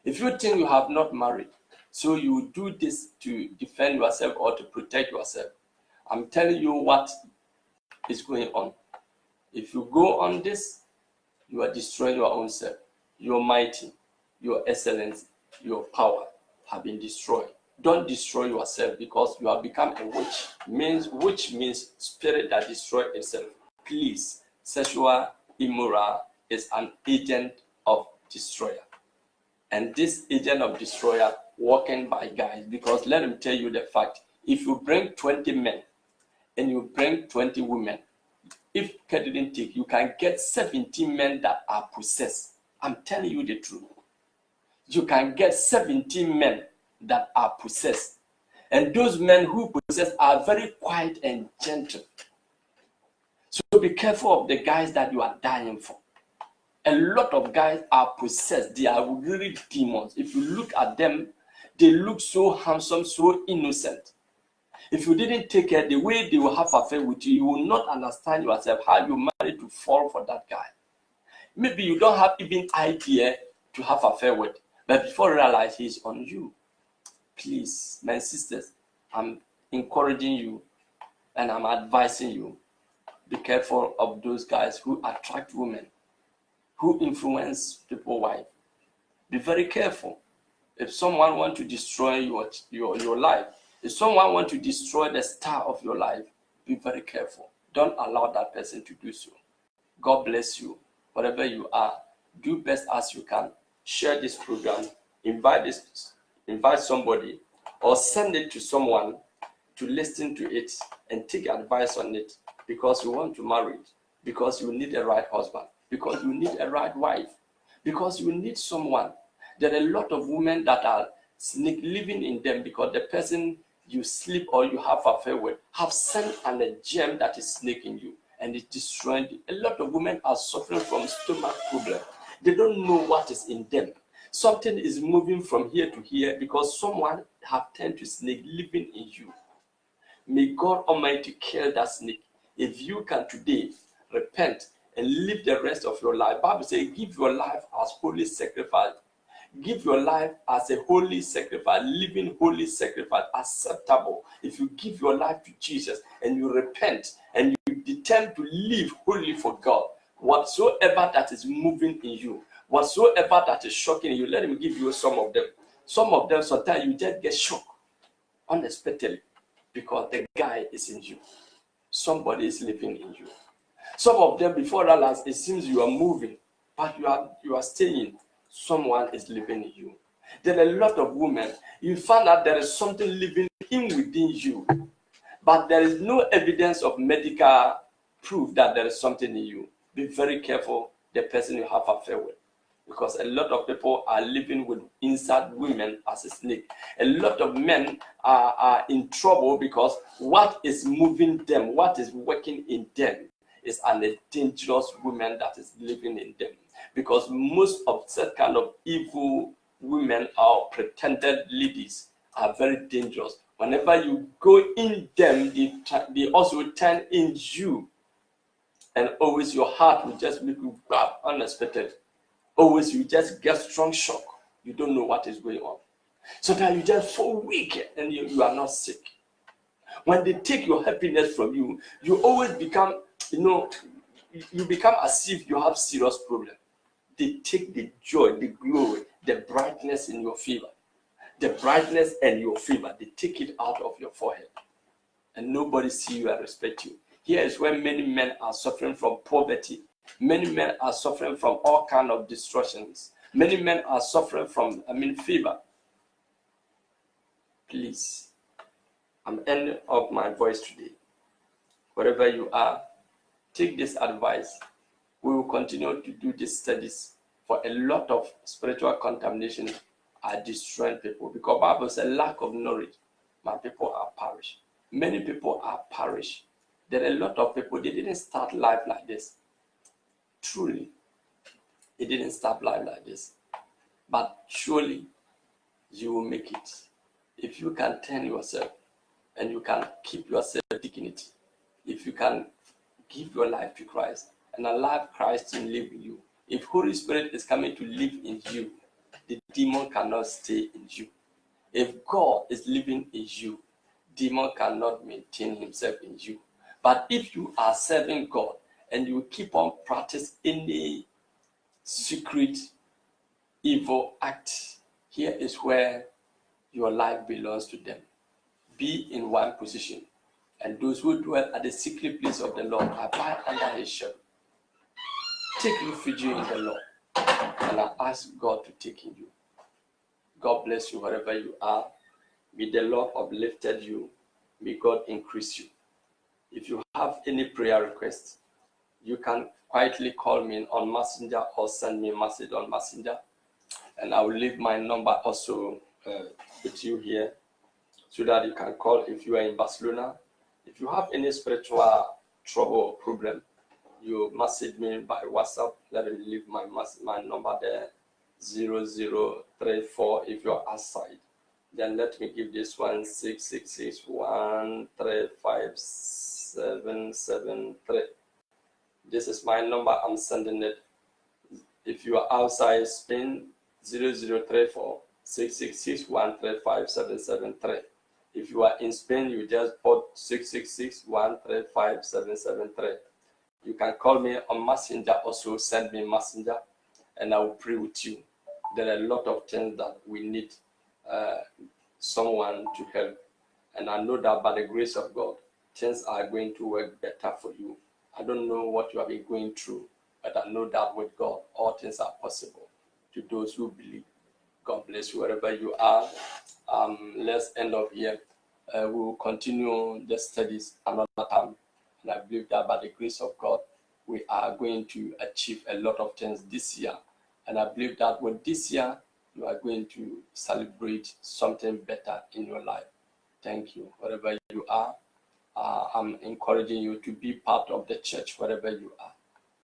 if you think you have not married, so you do this to defend yourself or to protect yourself, I'm telling you what is going on. If you go on this, you are destroying your own self. Your mighty, your excellence, your power have been destroyed. Don't destroy yourself because you have become a witch. Witch means spirit that destroys itself. Please, sexual immoral is an agent of destroyer. And this agent of destroyer working by guys, because let me tell you the fact, if you bring 20 men and you bring 20 women, if care didn't take, you can get 17 men that are possessed. I'm telling you the truth. You can get 17 men that are possessed. And those men who possess are very quiet and gentle. So be careful of the guys that you are dying for. A lot of guys are possessed. They are really demons. If you look at them, they look so handsome, so innocent. If you didn't take care, the way they will have affair with you, you will not understand yourself how you managed to fall for that guy. Maybe you don't have even idea to have affair with, but before you realize he's on you. Please, my sisters, I'm encouraging you and I'm advising you, be careful of those guys who attract women, who influence people's wife. Be very careful. If someone wants to destroy your life, if someone wants to destroy the star of your life, be very careful. Don't allow that person to do so. God bless you. Whatever you are, do best as you can. Share this program, invite somebody, or send it to someone to listen to it and take advice on it, because you want to marry, because you need a right husband, because you need a right wife, because you need someone. There are a lot of women that are living in them because the person you sleep or you have affair with have sent a gem that is snaking you and it's destroying you. A lot of women are suffering from stomach problem. They don't know what is in them. Something is moving from here to here because someone have turned to snake living in you. May God Almighty kill that snake. If you can today repent and live the rest of your life, Bible says, give your life as holy sacrifice. Give your life as a holy sacrifice, living holy sacrifice, acceptable. If you give your life to Jesus and you repent and you determine to live holy for God, whatsoever that is moving in you, whatsoever that is shocking you, let me give you some of them. Some of them, sometimes you just get shocked unexpectedly because the guy is in you. Somebody is living in you. Some of them, before that last, it seems you are moving, but you are staying. Someone is living in you. There are a lot of women. You find out there is something living in within you, but there is no evidence of medical proof that there is something in you. Be very careful the person you have affair with, because a lot of people are living with inside women as a snake. A lot of men are in trouble because what is moving them, what is working in them is a dangerous woman that is living in them. Because most of that kind of evil women or pretended ladies are very dangerous. Whenever you go in them, they also turn in you. And always your heart will just make you grab unexpected. Always you just get strong shock. You don't know what is going on. Sometimes you just fall weak and you are not sick. When they take your happiness from you, you always become, you become as if you have serious problem. They take the joy, the glory, the brightness in your favor. The brightness and your favor, they take it out of your forehead. And nobody see you and respect you. Here is where many men are suffering from poverty. Many men are suffering from all kinds of destructions. Many men are suffering from, favor. Please, I'm ending up my voice today. Wherever you are, take this advice. We will continue to do these studies, for a lot of spiritual contamination are destroying people, because Bible says lack of knowledge, my people are perished. Many people are perished. There are a lot of people, they didn't start life like this. Truly, it didn't start life like this. But surely, you will make it. If you can turn yourself and you can keep yourself dignity, if you can give your life to Christ and allow Christ to live in you, if Holy Spirit is coming to live in you, the demon cannot stay in you. If God is living in you, demon cannot maintain himself in you. But if you are serving God and you keep on practicing any secret evil act, here is where your life belongs to them. Be in one position, and those who dwell at the secret place of the Lord abide under his shadow. Take refuge in the Lord, and I ask God to take in you. God bless you wherever you are. May the Lord uplifted you. May God increase you. If you have any prayer requests, you can quietly call me on Messenger or send me a message on Messenger. And I will leave my number also with you here, so that you can call if you are in Barcelona. If you have any spiritual trouble or problem, you message me by WhatsApp. Let me leave my number there, 0034 if you're outside. Then let me give this one, 666-135-773. This is my number, I'm sending it. If you are outside Spain, 0034-666-135-773. If you are in Spain, you just put 666-135-773. You can call me on Messenger, also send me Messenger, and I will pray with you. There are a lot of things that we need someone to help. And I know that by the grace of God, things are going to work better for you. I don't know what you have been going through, but I know that with God, all things are possible to those who believe. God bless you wherever you are. Let's end up here. We will continue the studies another time. And I believe that by the grace of God, we are going to achieve a lot of things this year. And I believe that with this year, you are going to celebrate something better in your life. Thank you. Wherever you are, I'm encouraging you to be part of the church wherever you are.